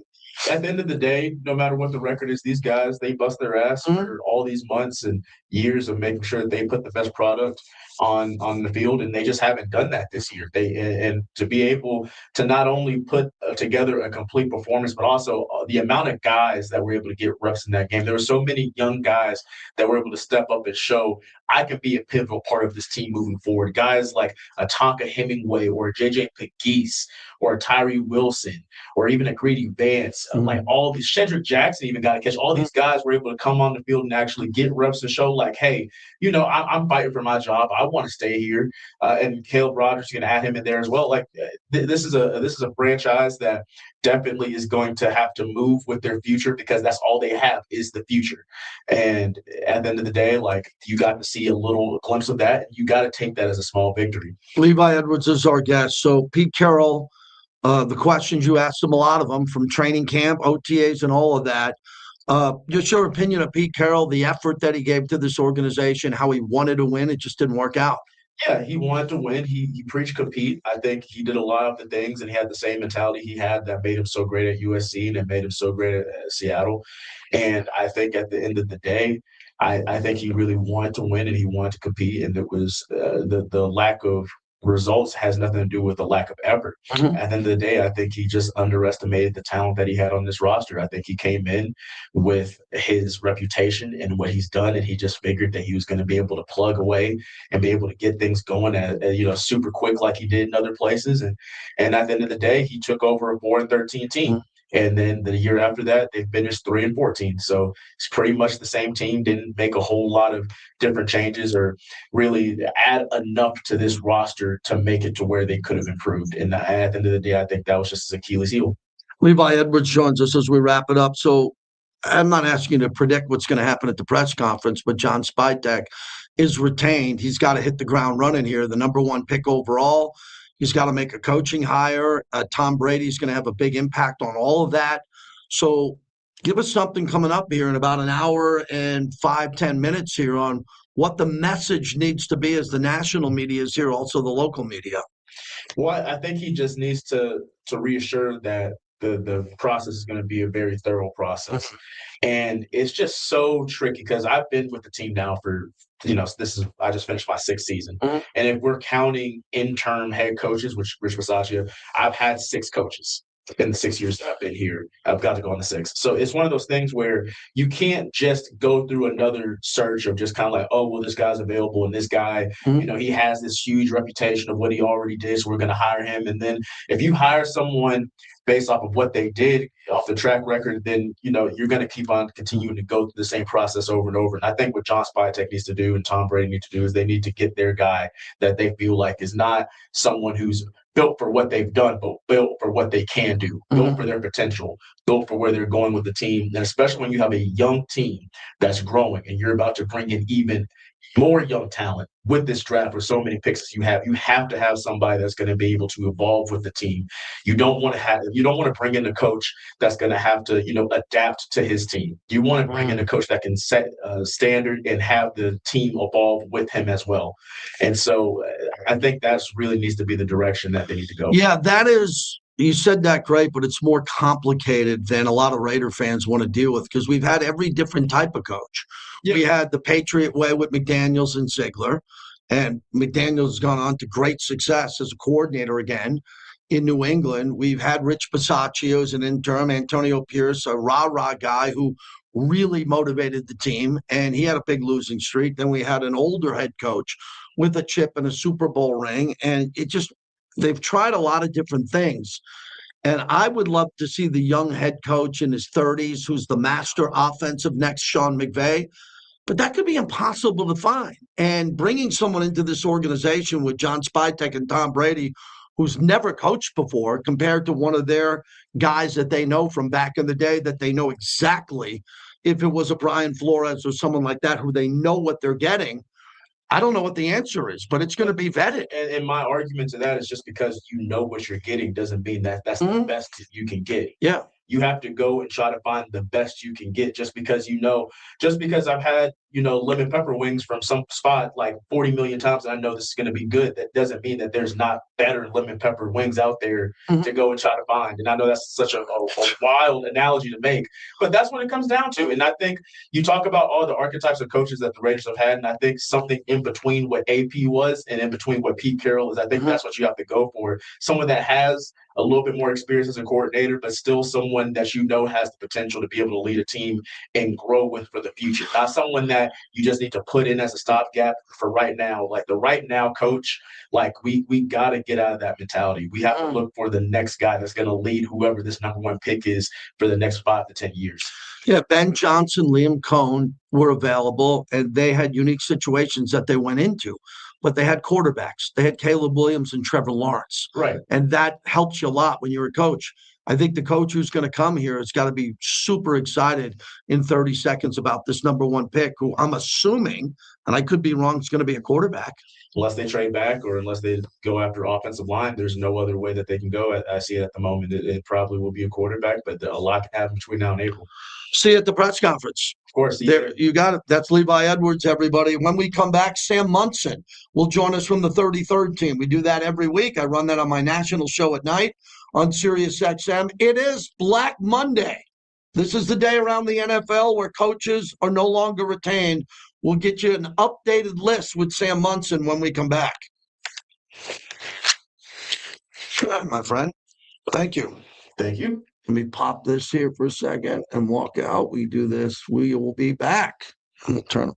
at the end of the day, no matter what the record is, these guys, they bust their ass for all these months and years of making sure that they put the best product on the field, and they just haven't done that this year. And to be able to not only put together a complete performance, but also the amount of guys that were able to get reps in that game. There were so many young guys that were able to step up and show I can be a pivotal part of this team moving forward. Guys like a Tonka Hemingway or JJ Pegues or a Tyree Wilson or even a Greedy Vance, like all these, Shedrick Jackson even got a catch. All these guys were able to come on the field and actually get reps and show like, hey, I'm fighting for my job. I want to stay here. And Caleb Rogers is going to add him in there as well. Like this is a franchise that definitely is going to have to move with their future because that's all they have is the future. And at the end of the day, like you got to see a little glimpse of that. You got to take that as a small victory. Levi Edwards is our guest. So Pete Carroll, the questions you asked him, a lot of them from training camp, OTAs, and all of that. Just your opinion of Pete Carroll, the effort that he gave to this organization, how he wanted to win, it just didn't work out. Yeah, he wanted to win. He preached compete. I think he did a lot of the things and he had the same mentality he had that made him so great at USC and it made him so great at Seattle. And I think at the end of the day, I think he really wanted to win and he wanted to compete. And it was the lack of results has nothing to do with the lack of effort. At the end of the day, I think he just underestimated the talent that he had on this roster. I think he came in with his reputation and what he's done, and he just figured that he was going to be able to plug away and be able to get things going at super quick like he did in other places. And at the end of the day, he took over a 4-13 team. And then the year after that, they finished 3-14. So it's pretty much the same team. Didn't make a whole lot of different changes or really add enough to this roster to make it to where they could have improved. And at the end of the day, I think that was just his Achilles heel. Levi Edwards joins us as we wrap it up. So I'm not asking you to predict what's going to happen at the press conference, but John Spytek is retained. He's got to hit the ground running here. The number one pick overall. He's got to make a coaching hire. Tom Brady's going to have a big impact on all of that. So give us something coming up here in about an hour and 5-10 minutes here on what the message needs to be as the national media is here, also the local media. Well, I think he just needs to reassure that the process is going to be a very thorough process. And it's just so tricky because I've been with the team now for, I just finished my 6th season. And if we're counting interim head coaches, which Rich Bisaccia, I've had 6 coaches in the 6 years that I've been here. I've got to go on the 6th. So it's one of those things where you can't just go through another search of just kind of like, oh, well, this guy's available and this guy, he has this huge reputation of what he already did, so we're going to hire him. And then if you hire someone based off of what they did, off the track record, then, you're going to keep on continuing to go through the same process over and over. And I think what John Spytek needs to do and Tom Brady needs to do is they need to get their guy that they feel like is not someone who's built for what they've done, but built for what they can do, built for their potential, built for where they're going with the team. And especially when you have a young team that's growing and you're about to bring in even more young talent with this draft with so many picks as you have to have somebody that's going to be able to evolve with the team. You don't want to bring in a coach that's going to have to, adapt to his team. You want to bring in a coach that can set a standard and have the team evolve with him as well. And so I think that's really needs to be the direction that they need to go. Yeah, that is, you said that great, but it's more complicated than a lot of Raider fans want to deal with because we've had every different type of coach. Yeah. We had the Patriot way with McDaniels and Ziegler, and McDaniels has gone on to great success as a coordinator again in New England. We've had Rich Bisaccia as an interim, Antonio Pierce, a rah-rah guy who really motivated the team, and he had a big losing streak. Then we had an older head coach with a chip and a Super Bowl ring, and they've tried a lot of different things. And I would love to see the young head coach in his 30s who's the master offensive next Sean McVay. But that could be impossible to find. And bringing someone into this organization with John Spytek and Tom Brady, who's never coached before, compared to one of their guys that they know from back in the day, that they know exactly if it was a Brian Flores or someone like that, who they know what they're getting. I don't know what the answer is, but it's going to be vetted. And my argument to that is just because you know what you're getting doesn't mean that that's the best you can get. Yeah. You have to go and try to find the best you can get just because I've had, lemon pepper wings from some spot like 40 million times and I know this is going to be good. That doesn't mean that there's not better lemon pepper wings out there to go and try to find. And I know that's such a wild analogy to make, but that's what it comes down to. And I think you talk about all the archetypes of coaches that the Raiders have had, and I think something in between what AP was and in between what Pete Carroll is, I think that's what you have to go for. Someone that has a little bit more experience as a coordinator, but still someone that has the potential to be able to lead a team and grow with for the future. Not someone that you just need to put in as a stopgap for right now. Like the right now coach, like we got to get out of that mentality. We have to look for the next guy that's going to lead whoever this number 1 pick is for the next 5 to 10 years. Yeah, Ben Johnson, Liam Cohn were available, and they had unique situations that they went into. But they had quarterbacks. They had Caleb Williams and Trevor Lawrence. Right. And that helps you a lot when you're a coach. I think the coach who's going to come here has got to be super excited in 30 seconds about this number 1 pick, who I'm assuming, and I could be wrong, is going to be a quarterback. Unless they trade back or unless they go after offensive line, there's no other way that they can go. I see it at the moment. It probably will be a quarterback, but a lot can happen between now and April. See you at the press conference. Of course. There, you got it. That's Levi Edwards, everybody. When we come back, Sam Mson will join us from the 33rd team. We do that every week. I run that on my national show at night on Sirius XM. It is Black Monday. This is the day around the NFL where coaches are no longer retained. We'll get you an updated list with Sam Mson when we come back. Good, my friend. Thank you. Thank you. Let me pop this here for a second and walk out. We do this. We will be back. I'm going to turn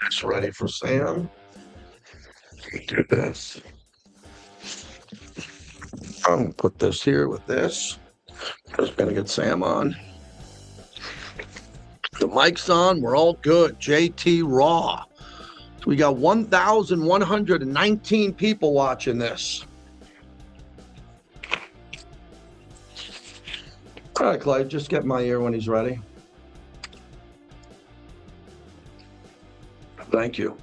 It's ready for Sam. Let me do this. I'm going to put this here with this. Just going to get Sam on. The mic's on. We're all good. JT Raw. So we got 1,119 people watching this. All right, Clay, just get my ear when he's ready. Thank you.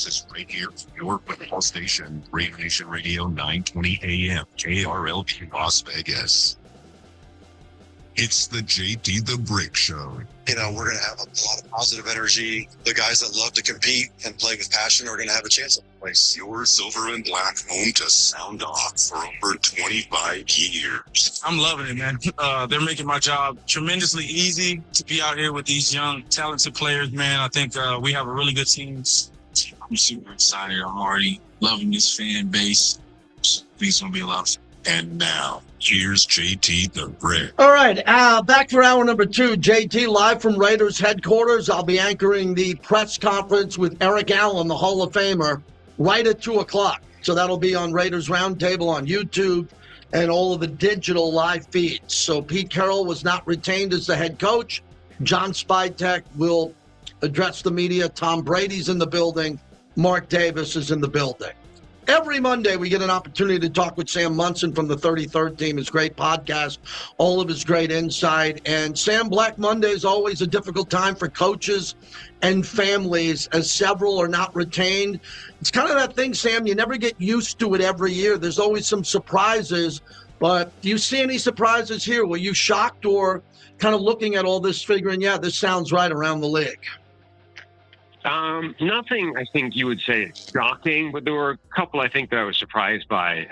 This right here from your football station, Raider Nation Radio 920 AM, KRLP Las Vegas. It's the JT the Brick Show. You know, we're going to have a lot of positive energy. The guys that love to compete and play with passion are going to have a chance at the place. Your silver and black home to sound off for over 25 years. I'm loving it, man. They're making my job tremendously easy to be out here with these young, talented players, man. I think we have a really good team. I'm super excited. I'm already loving this fan base. It's going to be a lot of fun. And now, here's JT the Brick. All right, back for hour number 2. JT live from Raiders headquarters. I'll be anchoring the press conference with Eric Allen, the Hall of Famer, right at 2 o'clock. So that'll be on Raiders Roundtable on YouTube and all of the digital live feeds. So Pete Carroll was not retained as the head coach. John Spytek will address the media. Tom Brady's in the building. Mark Davis is in the building. Every Monday, we get an opportunity to talk with Sam Mson from the 33rd Team, his great podcast, all of his great insight. And Sam, Black Monday is always a difficult time for coaches and families, as several are not retained. It's kind of that thing, Sam, you never get used to it every year. There's always some surprises. But do you see any surprises here? Were you shocked or kind of looking at all this, figuring, yeah, this sounds right around the league? Nothing I think you would say shocking, but there were a couple I think that I was surprised by.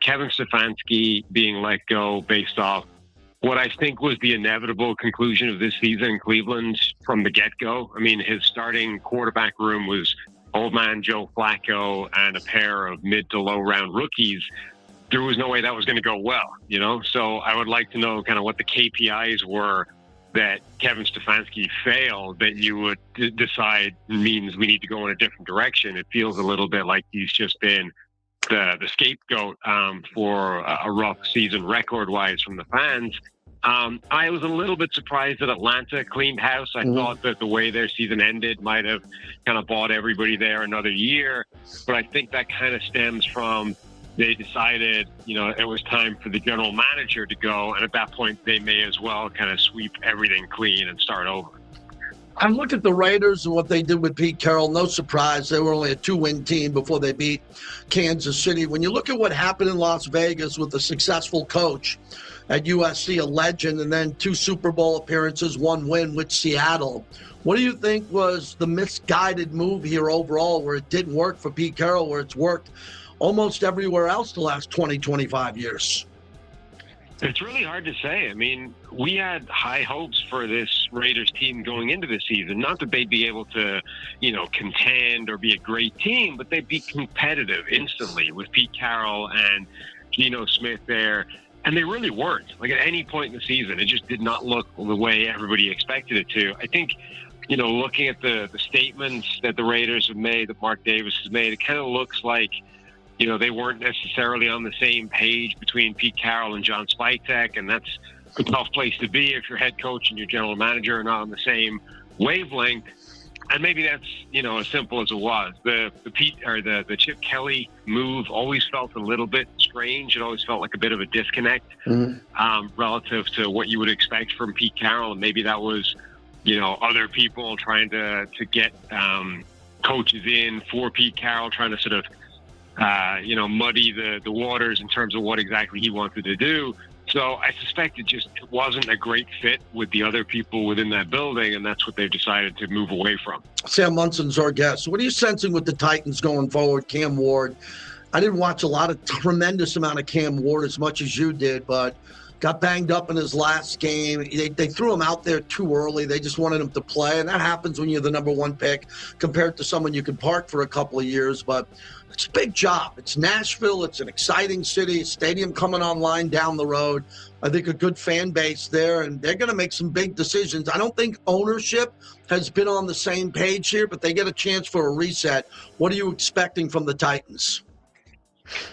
Kevin Stefanski being let go based off what I think was the inevitable conclusion of this season in Cleveland from the get-go. I mean, his starting quarterback room was old man Joe Flacco and a pair of mid to low round rookies. There was no way that was going to go well, you know? So I would like to know kind of what the KPIs were that Kevin Stefanski failed that you would decide means we need to go in a different direction. It feels a little bit like he's just been the scapegoat for a rough season record-wise from the fans. I was a little bit surprised that Atlanta cleaned house. I thought that the way their season ended might have kind of bought everybody there another year. But I think that kind of stems from they decided, you know, it was time for the general manager to go. And at that point, they may as well kind of sweep everything clean and start over. I look at the Raiders and what they did with Pete Carroll. No surprise. They were only a 2-win team before they beat Kansas City. When you look at what happened in Las Vegas with a successful coach at USC, a legend, and then 2 Super Bowl appearances, 1 win with Seattle, what do you think was the misguided move here overall where it didn't work for Pete Carroll, where it's worked almost everywhere else the last 20, 25 years? It's really hard to say. I mean, we had high hopes for this Raiders team going into the season. Not that they'd be able to, you know, contend or be a great team, but they'd be competitive instantly with Pete Carroll and Geno Smith there. And they really weren't. Like at any point in the season, it just did not look the way everybody expected it to. I think, you know, looking at the statements that the Raiders have made, that Mark Davis has made, it kind of looks like, you know, they weren't necessarily on the same page between Pete Carroll and John Spytek, and that's a tough place to be if your head coach and your general manager are not on the same wavelength. And maybe that's, you know, as simple as it was. The Chip Kelly move always felt a little bit strange. It always felt like a bit of a disconnect relative to what you would expect from Pete Carroll. And maybe that was, you know, other people trying to get coaches in for Pete Carroll, trying to sort of you know, muddy the waters in terms of what exactly he wanted to do. So I suspect it wasn't a great fit with the other people within that building, and that's what they've decided to move away from. Sam Munson's our guest. What are you sensing with the Titans going forward? Cam Ward. I didn't watch a tremendous amount of Cam Ward as much as you did, but got banged up in his last game. They threw him out there too early. They just wanted him to play, and that happens when you're the number one pick compared to someone you can park for a couple of years. But it's a big job. It's Nashville. It's an exciting city. Stadium coming online down the road. I think a good fan base there, and they're going to make some big decisions. I don't think ownership has been on the same page here, but they get a chance for a reset. What are you expecting from the Titans?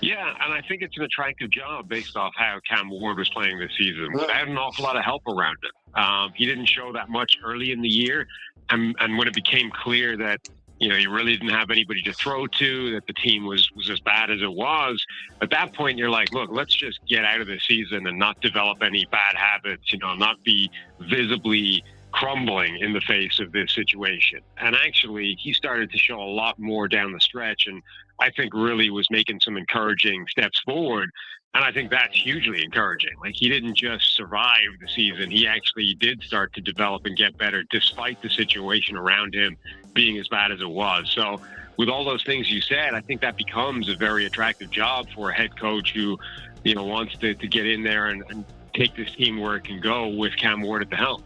Yeah, and I think it's an attractive job based off how Cam Ward was playing this season. They had an awful lot of help around him. He didn't show that much early in the year, and when it became clear that he really didn't have anybody to throw to, that the team was as bad as it was, at that point you're like, look, let's just get out of the season and not develop any bad habits, not be visibly crumbling in the face of this situation. And actually, he started to show a lot more down the stretch, and I think really was making some encouraging steps forward. And I think that's hugely encouraging. Like, he didn't just survive the season. He actually did start to develop and get better despite the situation around him being as bad as it was. So with all those things you said, I think that becomes a very attractive job for a head coach who, wants to get in there and take this team where it can go with Cam Ward at the helm.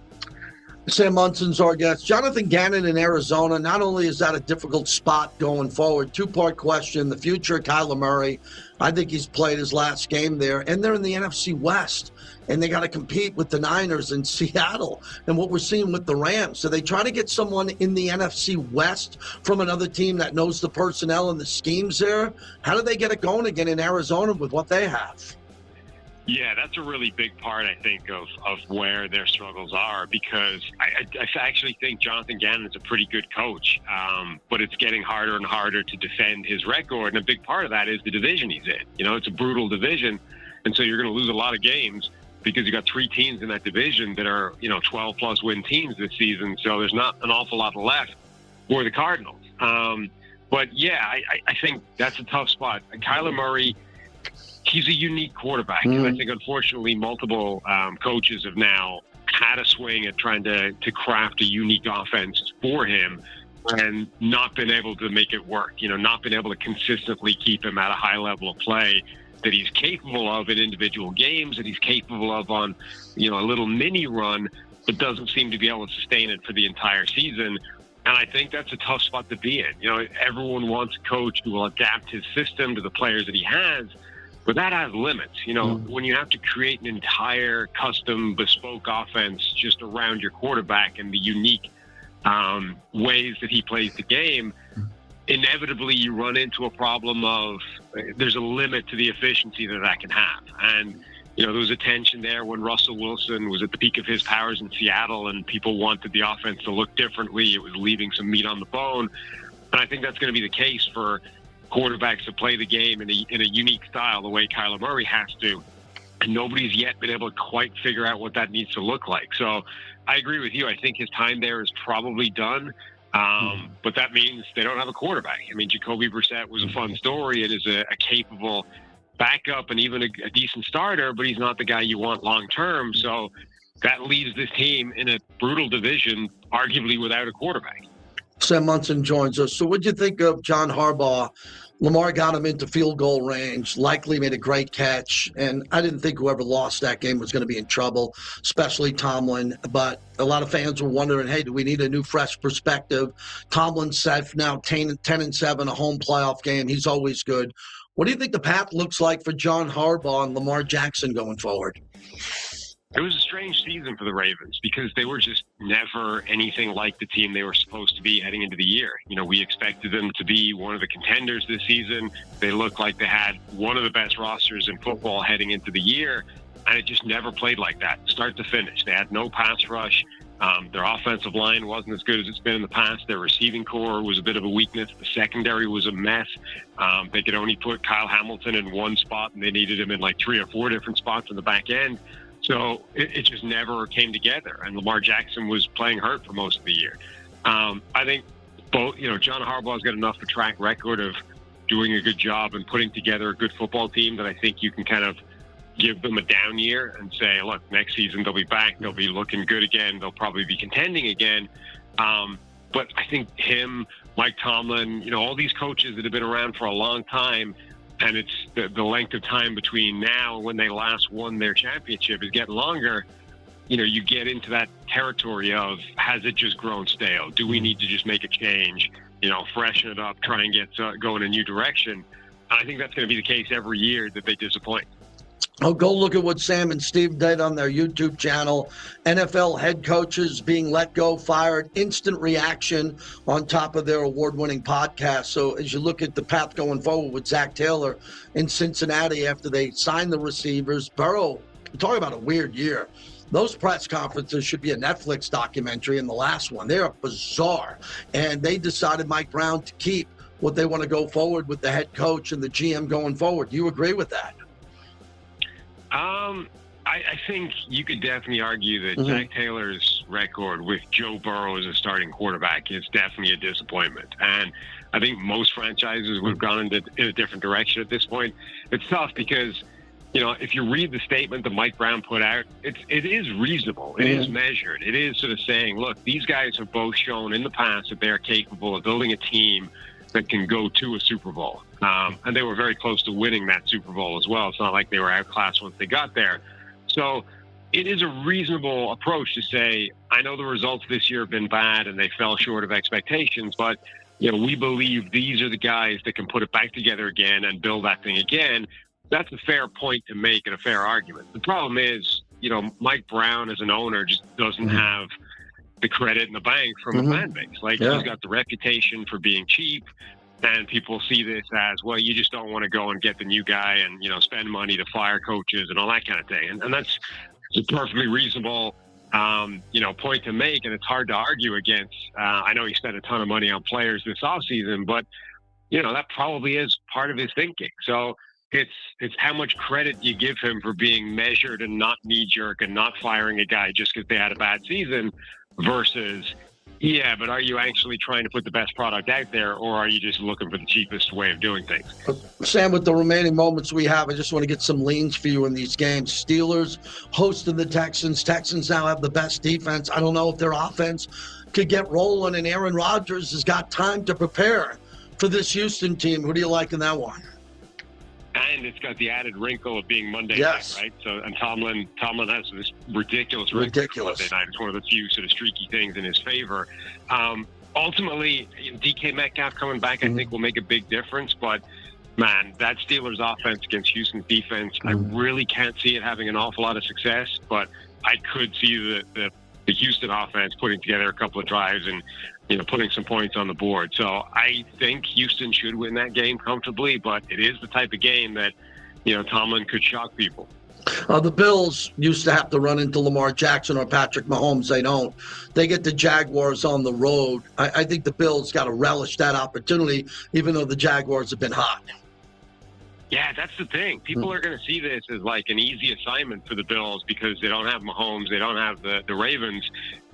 Sam Mson's our guest. Jonathan Gannon in Arizona. Not only is that a difficult spot going forward, two-part question, the future of Kyler Murray. I think he's played his last game there, and they're in the NFC West, and they got to compete with the Niners in Seattle and what we're seeing with the Rams. So they try to get someone in the NFC West from another team that knows the personnel and the schemes there. How do they get it going again in Arizona with what they have? Yeah, that's a really big part, I think, of where their struggles are, because I actually think Jonathan Gannon is a pretty good coach, but it's getting harder and harder to defend his record, and a big part of that is the division he's in. It's a brutal division, and so you're going to lose a lot of games because you got three teams in that division that are 12-plus win teams this season, so there's not an awful lot left for the Cardinals. But, yeah, I think that's a tough spot. Kyler Murray, he's a unique quarterback, and I think, unfortunately, multiple coaches have now had a swing at trying to craft a unique offense for him and not been able to make it work, not been able to consistently keep him at a high level of play that he's capable of in individual games, that he's capable of on, a little mini run, but doesn't seem to be able to sustain it for the entire season. And I think that's a tough spot to be in. Everyone wants a coach who will adapt his system to the players that he has, but that has limits. When you have to create an entire custom bespoke offense just around your quarterback and the unique ways that he plays the game, inevitably you run into a problem of there's a limit to the efficiency that can have. And, there was a tension there when Russell Wilson was at the peak of his powers in Seattle and people wanted the offense to look differently. It was leaving some meat on the bone. And I think that's going to be the case for quarterbacks to play the game in a unique style, the way Kyler Murray has to. And nobody's yet been able to quite figure out what that needs to look like. So I agree with you. I think his time there is probably done. But that means they don't have a quarterback. I mean, Jacoby Brissett was a fun story. It is a capable backup and even a decent starter, but he's not the guy you want long term. So that leaves this team in a brutal division, arguably without a quarterback. Sam Mson joins us. So what do you think of John Harbaugh? Lamar got him into field goal range, likely made a great catch, and I didn't think whoever lost that game was going to be in trouble, especially Tomlin. But a lot of fans were wondering, hey, do we need a new, fresh perspective? Tomlin's set now 10-7, a home playoff game. He's always good. What do you think the path looks like for John Harbaugh and Lamar Jackson going forward? It was a strange season for the Ravens because they were just never anything like the team they were supposed to be heading into the year. We expected them to be one of the contenders this season. They looked like they had one of the best rosters in football heading into the year, and it just never played like that, start to finish. They had no pass rush. Their offensive line wasn't as good as it's been in the past. Their receiving core was a bit of a weakness. The secondary was a mess. They could only put Kyle Hamilton in one spot, and they needed him in like 3 or 4 different spots in the back end. So it just never came together. And Lamar Jackson was playing hurt for most of the year. I think both, John Harbaugh's got enough of a track record of doing a good job and putting together a good football team that I think you can kind of give them a down year and say, look, next season they'll be back. They'll be looking good again. They'll probably be contending again. But I think him, Mike Tomlin, all these coaches that have been around for a long time, and it's the length of time between now and when they last won their championship is getting longer, you get into that territory of, has it just grown stale? Do we need to just make a change, freshen it up, try and get go in a new direction? And I think that's going to be the case every year that they disappoint. Oh, go look at what Sam and Steve did on their YouTube channel. NFL head coaches being let go, fired, instant reaction on top of their award-winning podcast. So as you look at the path going forward with Zach Taylor in Cincinnati after they signed the receivers, Burrow, talking about a weird year. Those press conferences should be a Netflix documentary, and the last one, they're bizarre. And they decided Mike Brown to keep what they want to go forward with the head coach and the GM going forward. Do you agree with that? I think you could definitely argue that Zach Taylor's record with Joe Burrow as a starting quarterback is definitely a disappointment. And I think most franchises would have gone in a different direction at this point. It's tough because, if you read the statement that Mike Brown put out, it is reasonable. It is measured. It is sort of saying, look, these guys have both shown in the past that they're capable of building a team that can go to a Super Bowl. And they were very close to winning that Super Bowl as well. It's not like they were outclassed once they got there. So it is a reasonable approach to say, I know the results this year have been bad and they fell short of expectations, but we believe these are the guys that can put it back together again and build that thing again. That's a fair point to make and a fair argument. The problem is, Mike Brown as an owner just doesn't have the credit in the bank from the fan base. He's got the reputation for being cheap, and people see this as, well, you just don't want to go and get the new guy and, spend money to fire coaches and all that kind of thing. And that's a perfectly reasonable, point to make, and it's hard to argue against. I know he spent a ton of money on players this offseason, but, that probably is part of his thinking. So it's how much credit you give him for being measured and not knee-jerk and not firing a guy just because they had a bad season versus, but are you actually trying to put the best product out there, or are you just looking for the cheapest way of doing things? Sam, with the remaining moments we have, I just want to get some leans for you in these games. Steelers hosting the Texans. Texans now have the best defense. I don't know if their offense could get rolling, and Aaron Rodgers has got time to prepare for this Houston team. Who do you like in that one? And it's got the added wrinkle of being Monday night, right? So, and Tomlin has this ridiculous Monday night. It's one of the few sort of streaky things in his favor. Ultimately, DK Metcalf coming back, I think, will make a big difference. But, man, that Steelers offense against Houston's defense, I really can't see it having an awful lot of success. But I could see the Houston offense putting together a couple of drives and, putting some points on the board. So I think Houston should win that game comfortably, but it is the type of game that, Tomlin could shock people. The Bills used to have to run into Lamar Jackson or Patrick Mahomes. They don't. They get the Jaguars on the road. I think the Bills got to relish that opportunity, even though the Jaguars have been hot. Yeah, that's the thing. People are going to see this as like an easy assignment for the Bills because they don't have Mahomes, they don't have the Ravens.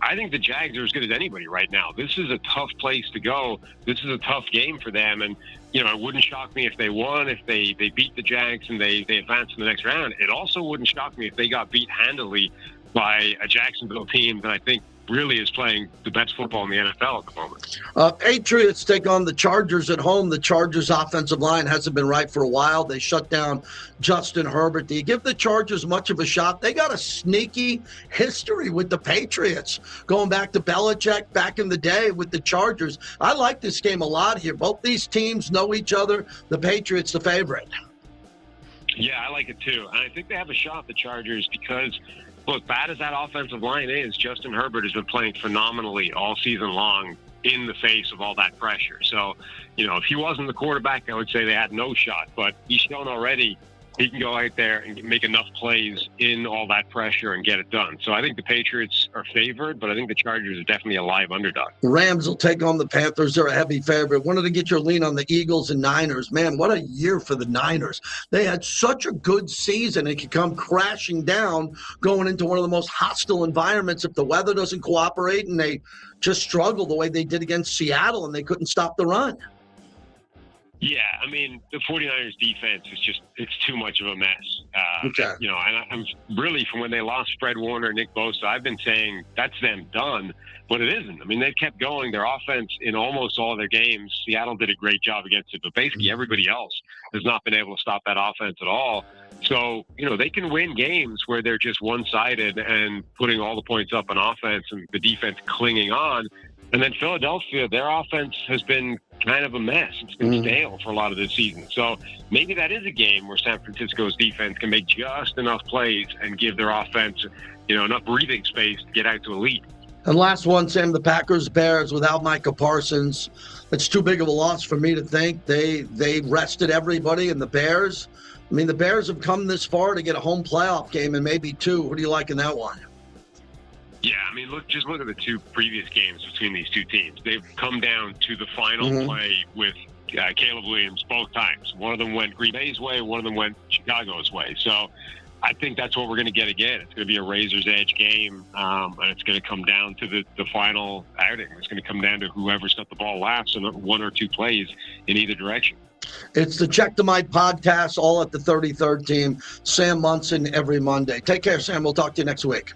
I think the Jags are as good as anybody right now. This is a tough place to go. This is a tough game for them. And, it wouldn't shock me if they won, if they beat the Jags and they advanced in the next round. It also wouldn't shock me if they got beat handily by a Jacksonville team that I think really is playing the best football in the NFL at the moment. Patriots take on the Chargers at home. The Chargers offensive line hasn't been right for a while. They shut down Justin Herbert. Do you give the Chargers much of a shot? They got a sneaky history with the Patriots, going back to Belichick back in the day with the Chargers. I like this game a lot here. Both these teams know each other. The Patriots the favorite. Yeah, I like it too. And I think they have a shot, the Chargers, because look, bad as that offensive line is, Justin Herbert has been playing phenomenally all season long in the face of all that pressure. So, if he wasn't the quarterback, I would say they had no shot. But he's shown already he can go out there and make enough plays in all that pressure and get it done. So I think the Patriots are favored, but I think the Chargers are definitely a live underdog. Rams will take on the Panthers. They're a heavy favorite. Wanted to get your lean on the Eagles and Niners. Man, what a year for the Niners. They had such a good season. It could come crashing down going into one of the most hostile environments if the weather doesn't cooperate and they just struggle the way they did against Seattle and they couldn't stop the run. Yeah, I mean, the 49ers defense is it's too much of a mess. Okay. You know, and I'm really, from when they lost Fred Warner, Nick Bosa, I've been saying that's them done, but it isn't. I mean, they've kept going. Their offense in almost all their games, Seattle did a great job against it, but basically everybody else has not been able to stop that offense at all. So, you know, they can win games where they're just one-sided and putting all the points up on offense and the defense clinging on. And then Philadelphia, their offense has been kind of a mess. It's been stale for a lot of this season. So maybe that is a game where San Francisco's defense can make just enough plays and give their offense, you know, enough breathing space to get out to a lead. And last one, Sam, the Packers-Bears without Micah Parsons. It's too big of a loss for me to think. They rested everybody, and the Bears, I mean, the Bears have come this far to get a home playoff game and maybe two. Who do you like in that one? Yeah, I mean, look at the two previous games between these two teams. They've come down to the final play with Caleb Williams both times. One of them went Green Bay's way, one of them went Chicago's way. So I think that's what we're going to get again. It's going to be a razor's edge game, and it's going to come down to the final outing. It's going to come down to whoever's got the ball last and one or two plays in either direction. It's the Check the Mic podcast, all at the 33rd team. Sam Mson every Monday. Take care, Sam. We'll talk to you next week.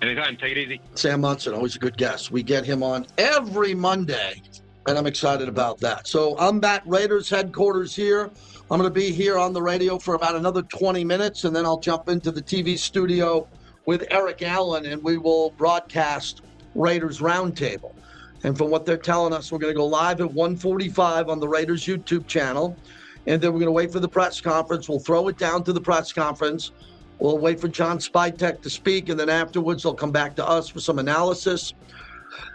Anytime. Take it easy. Sam Mson, always a good guest. We get him on every Monday, and I'm excited about that. So I'm at Raiders headquarters here. I'm going to be here on the radio for about another 20 minutes, and then I'll jump into the TV studio with Eric Allen, and we will broadcast Raiders Roundtable. And from what they're telling us, we're going to go live at 1:45 on the Raiders YouTube channel, and then we're going to wait for the press conference. We'll throw it down to the press conference. We'll wait for John Spytek to speak, and then afterwards they'll come back to us for some analysis.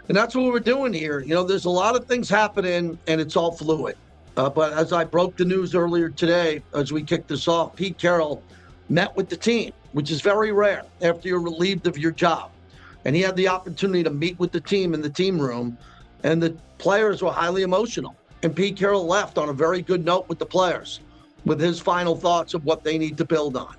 And that's what we're doing here. You know, there's a lot of things happening, and it's all fluid. But as I broke the news earlier today, as we kicked this off, Pete Carroll met with the team, which is very rare after you're relieved of your job. And he had the opportunity to meet with the team in the team room, and the players were highly emotional. And Pete Carroll left on a very good note with the players, with his final thoughts of what they need to build on.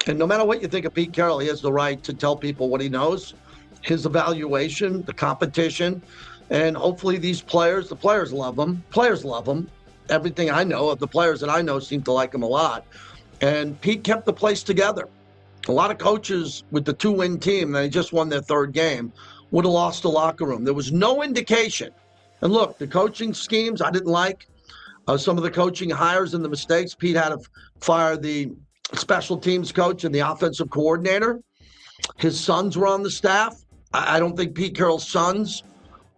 And no matter what you think of Pete Carroll, he has the right to tell people what he knows, his evaluation, the competition, and hopefully these players, the players love him. Players love him. Everything I know of the players that I know seem to like him a lot. And Pete kept the place together. A lot of coaches with the 2-win team, they just won their third game, would have lost the locker room. There was no indication. And look, the coaching schemes I didn't like. Some of the coaching hires and the mistakes. Pete had to fire the special teams coach and the offensive coordinator. His sons were on the staff. I don't think Pete Carroll's sons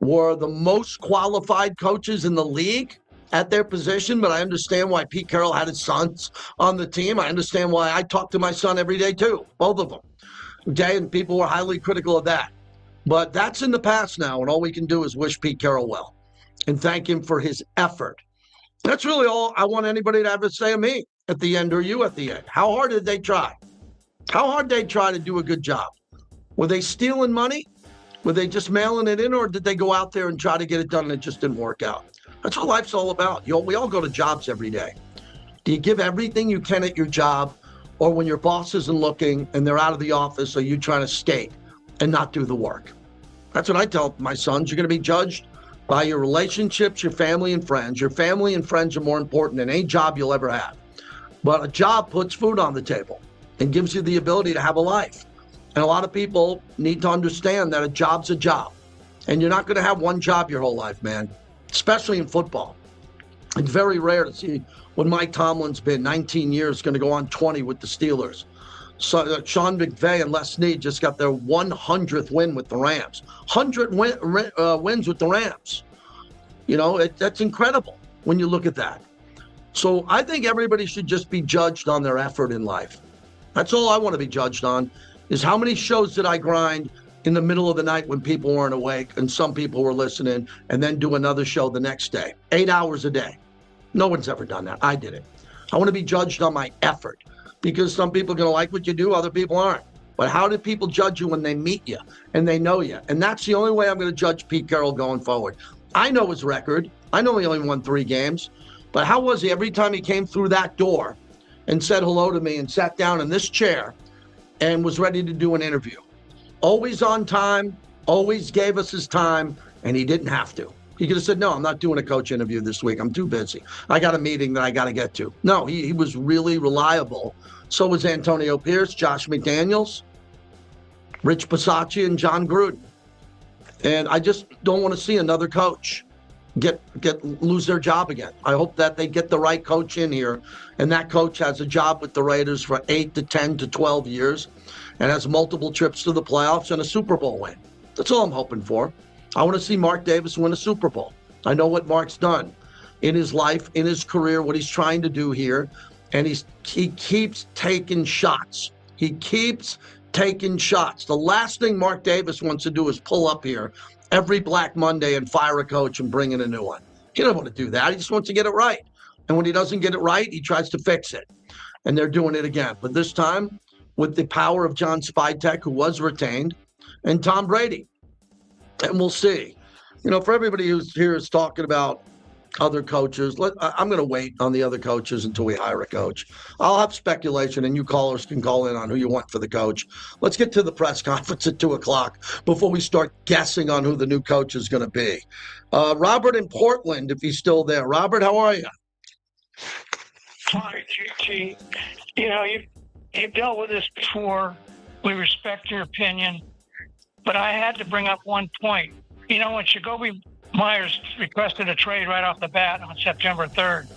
were the most qualified coaches in the league at their position, but I understand why Pete Carroll had his sons on the team. I understand why I talk to my son every day too, both of them. Okay, and people were highly critical of that. But that's in the past now, and all we can do is wish Pete Carroll well and thank him for his effort. That's really all I want anybody to ever say of me at the end, or you at the end. How hard did they try? How hard did they try to do a good job? Were they stealing money? Were they just mailing it in, or did they go out there and try to get it done and it just didn't work out? That's what life's all about. We all go to jobs every day. Do you give everything you can at your job, or when your boss isn't looking and they're out of the office, are you trying to skate and not do the work? That's what I tell my sons. You're going to be judged by your relationships, your family and friends. Your family and friends are more important than any job you'll ever have. But a job puts food on the table and gives you the ability to have a life. And a lot of people need to understand that a job's a job. And you're not going to have one job your whole life, man, especially in football. It's very rare to see what Mike Tomlin's been 19 years, going to go on 20 with the Steelers. So Sean McVay and Les Snead just got their 100th win with the Rams. 100 wins with the Rams. You know, that's incredible when you look at that. So I think everybody should just be judged on their effort in life. That's all I want to be judged on, is how many shows did I grind in the middle of the night when people weren't awake and some people were listening, and then do another show the next day, 8 hours a day. No one's ever done that. I did it. I want to be judged on my effort, because some people are going to like what you do, other people aren't. But how do people judge you when they meet you and they know you? And that's the only way I'm going to judge Pete Carroll going forward. I know his record. I know he only won 3 games. But how was he every time he came through that door and said hello to me and sat down in this chair and was ready to do an interview? Always on time, always gave us his time, and he didn't have to. He could have said, no, I'm not doing a coach interview this week. I'm too busy. I got a meeting that I got to get to. No, he was really reliable. So was Antonio Pierce, Josh McDaniels, Rich Bisaccia, and John Gruden. And I just don't want to see another coach lose their job again. I hope that they get the right coach in here, and that coach has a job with the Raiders for 8 to 10 to 12 years and has multiple trips to the playoffs and a Super Bowl win. That's all I'm hoping for. I want to see Mark Davis win a Super Bowl. I know what Mark's done in his life, in his career, what he's trying to do here, and he keeps taking shots. He keeps taking shots. The last thing Mark Davis wants to do is pull up here every Black Monday and fire a coach and bring in a new one. He doesn't want to do that. He just wants to get it right. And when he doesn't get it right, he tries to fix it. And they're doing it again. But this time, with the power of John Spytek, who was retained, and Tom Brady. And we'll see. For everybody who's here is talking about other coaches, I'm going to wait on the other coaches until we hire a coach. I'll have speculation, and you callers can call in on who you want for the coach. Let's get to the press conference at 2 o'clock before we start guessing on who the new coach is going to be. Robert in Portland, if he's still there. Robert, how are you? Hi, GT. You've dealt with this before. We respect your opinion. But I had to bring up one point. When Jacoby Myers requested a trade right off the bat on September 3rd,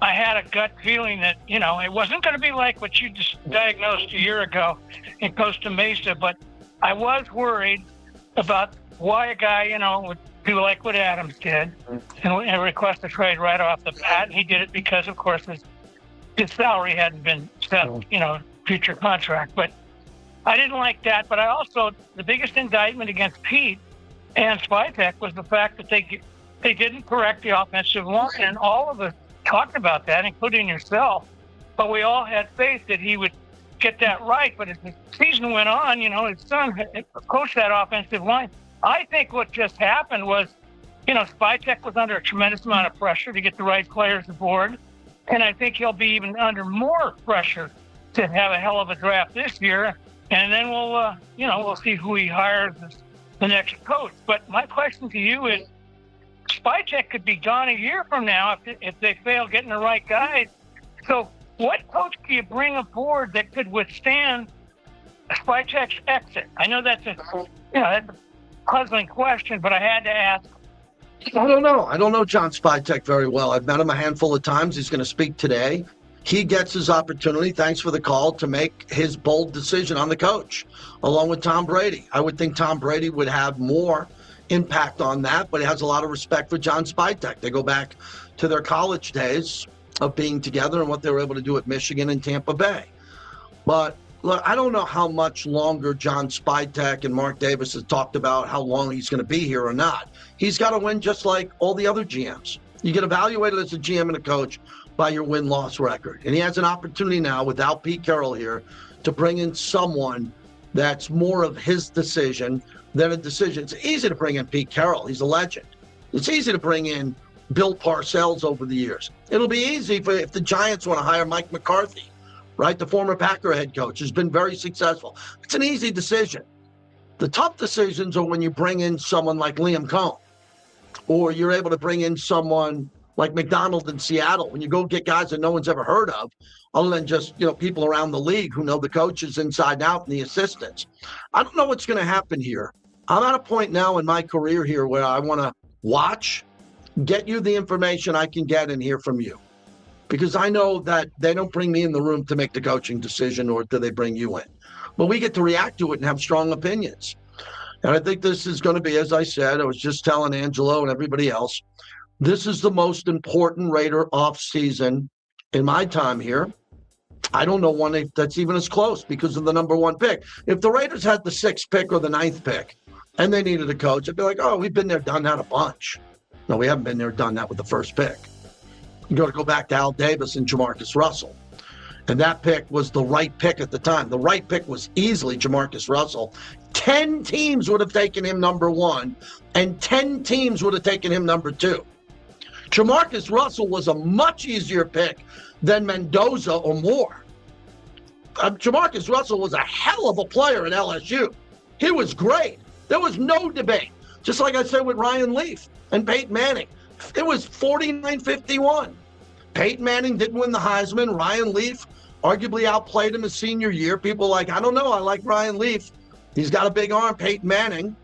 I had a gut feeling that, it wasn't going to be like what you just diagnosed a year ago in Costa Mesa, but I was worried about why a guy, would do like what Adams did and request a trade right off the bat. And he did it because, of course, his salary hadn't been set, future contract. But I didn't like that. But the biggest indictment against Pete and Spytek was the fact that they didn't correct the offensive line. And all of us talked about that, including yourself. But we all had faith that he would get that right. But as the season went on, his son coached that offensive line. I think what just happened was, Spytek was under a tremendous amount of pressure to get the right players aboard. And I think he'll be even under more pressure to have a hell of a draft this year. And then we'll see who he hires as the next coach. But my question to you is, Spytek could be gone a year from now if they fail getting the right guys. So what coach do you bring aboard that could withstand Spytek's exit? I know that's a puzzling question, but I had to ask. I don't know. I don't know John Spytek very well. I've met him a handful of times. He's going to speak today. He gets his opportunity, thanks for the call, to make his bold decision on the coach, along with Tom Brady. I would think Tom Brady would have more impact on that, but he has a lot of respect for John Spytek. They go back to their college days of being together and what they were able to do at Michigan and Tampa Bay. But look, I don't know how much longer John Spytek and Mark Davis has talked about how long he's going to be here or not. He's got to win just like all the other GMs. You get evaluated as a GM and a coach by your win-loss record. And he has an opportunity now, without Pete Carroll here, to bring in someone that's more of his decision than a decision. It's easy to bring in Pete Carroll. He's a legend. It's easy to bring in Bill Parcells over the years. It'll be easy if the Giants want to hire Mike McCarthy, right? The former Packer head coach has been very successful. It's an easy decision. The tough decisions are when you bring in someone like Liam Cohn, or you're able to bring in someone like McDonald in Seattle, when you go get guys that no one's ever heard of, other than just, people around the league who know the coaches inside out and the assistants. I don't know what's going to happen here. I'm at a point now in my career here where I want to watch, get you the information I can get and hear from you. Because I know that they don't bring me in the room to make the coaching decision, or do they bring you in. But we get to react to it and have strong opinions. And I think this is going to be, as I said, I was just telling Angelo and everybody else, this is the most important Raider offseason in my time here. I don't know one that's even as close because of the number one pick. If the Raiders had the 6th pick or the 9th pick and they needed a coach, I'd be like, oh, we've been there, done that a bunch. No, we haven't been there, done that with the first pick. You got to go back to Al Davis and Jamarcus Russell. And that pick was the right pick at the time. The right pick was easily Jamarcus Russell. 10 teams would have taken him number 1, and 10 teams would have taken him number 2. Jamarcus Russell was a much easier pick than Mendoza or Moore. Jamarcus Russell was a hell of a player at LSU. He was great. There was no debate. Just like I said with Ryan Leaf. and Peyton Manning. It was 49-51. Peyton Manning didn't win the Heisman. Ryan Leaf arguably outplayed him his senior year. People are like, I don't know. I like Ryan Leaf. He's got a big arm. Peyton Manning.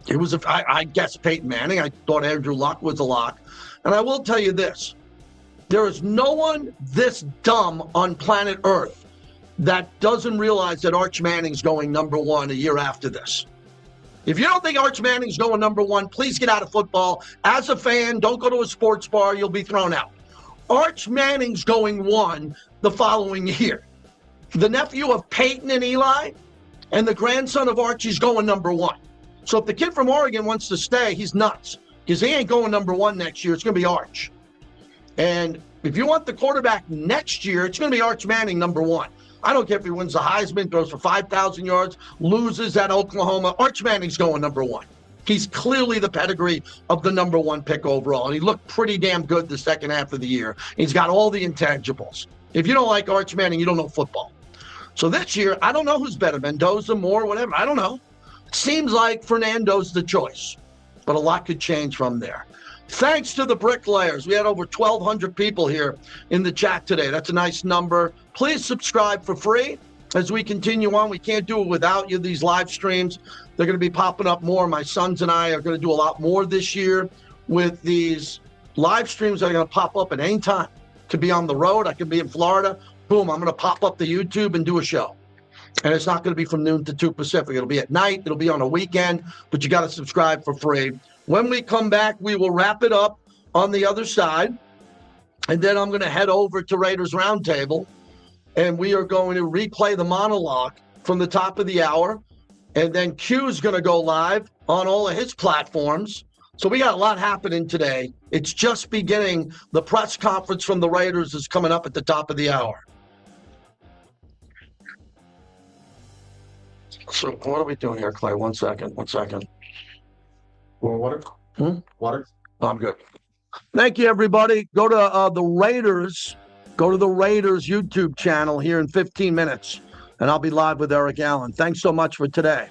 It was, I guess, Peyton Manning. I thought Andrew Luck was a lock. And I will tell you this. There is no one this dumb on planet Earth that doesn't realize that Arch Manning's going number one a year after this. If you don't think Arch Manning's going number one, please get out of football. As a fan, don't go to a sports bar. You'll be thrown out. Arch Manning's going one the following year. The nephew of Peyton and Eli and the grandson of Archie's going number one. So if the kid from Oregon wants to stay, he's nuts because he ain't going number one next year. It's going to be Arch. And if you want the quarterback next year, it's going to be Arch Manning number one. I don't care if he wins the Heisman, throws for 5,000 yards, loses at Oklahoma. Arch Manning's going number one. He's clearly the pedigree of the number one pick overall, and he looked pretty damn good the second half of the year. He's got all the intangibles. If you don't like Arch Manning, you don't know football. So this year, I don't know who's better, Mendoza, Moore, whatever. I don't know. It seems like Fernando's the choice, but a lot could change from there. Thanks to the bricklayers. We had over 1,200 people here in the chat today. That's a nice number. Please subscribe for free as we continue on. We can't do it without you, these live streams. They're going to be popping up more. My sons and I are going to do a lot more this year with these live streams that are going to pop up at any time. Could be on the road. I could be in Florida. Boom, I'm going to pop up the YouTube and do a show. And it's not going to be from noon to 2 Pacific. It'll be at night. It'll be on a weekend. But you got to subscribe for free. When we come back, we will wrap it up on the other side. And then I'm going to head over to Raiders Roundtable. And we are going to replay the monologue from the top of the hour. And then Q's going to go live on all of his platforms. So we got a lot happening today. It's just beginning. The press conference from the Raiders is coming up at the top of the hour. So what are we doing here, Clay? One second. Water? Water? Oh, I'm good. Thank you, everybody. Go to the Raiders. Go to the Raiders YouTube channel here in 15 minutes, and I'll be live with Eric Allen. Thanks so much for today.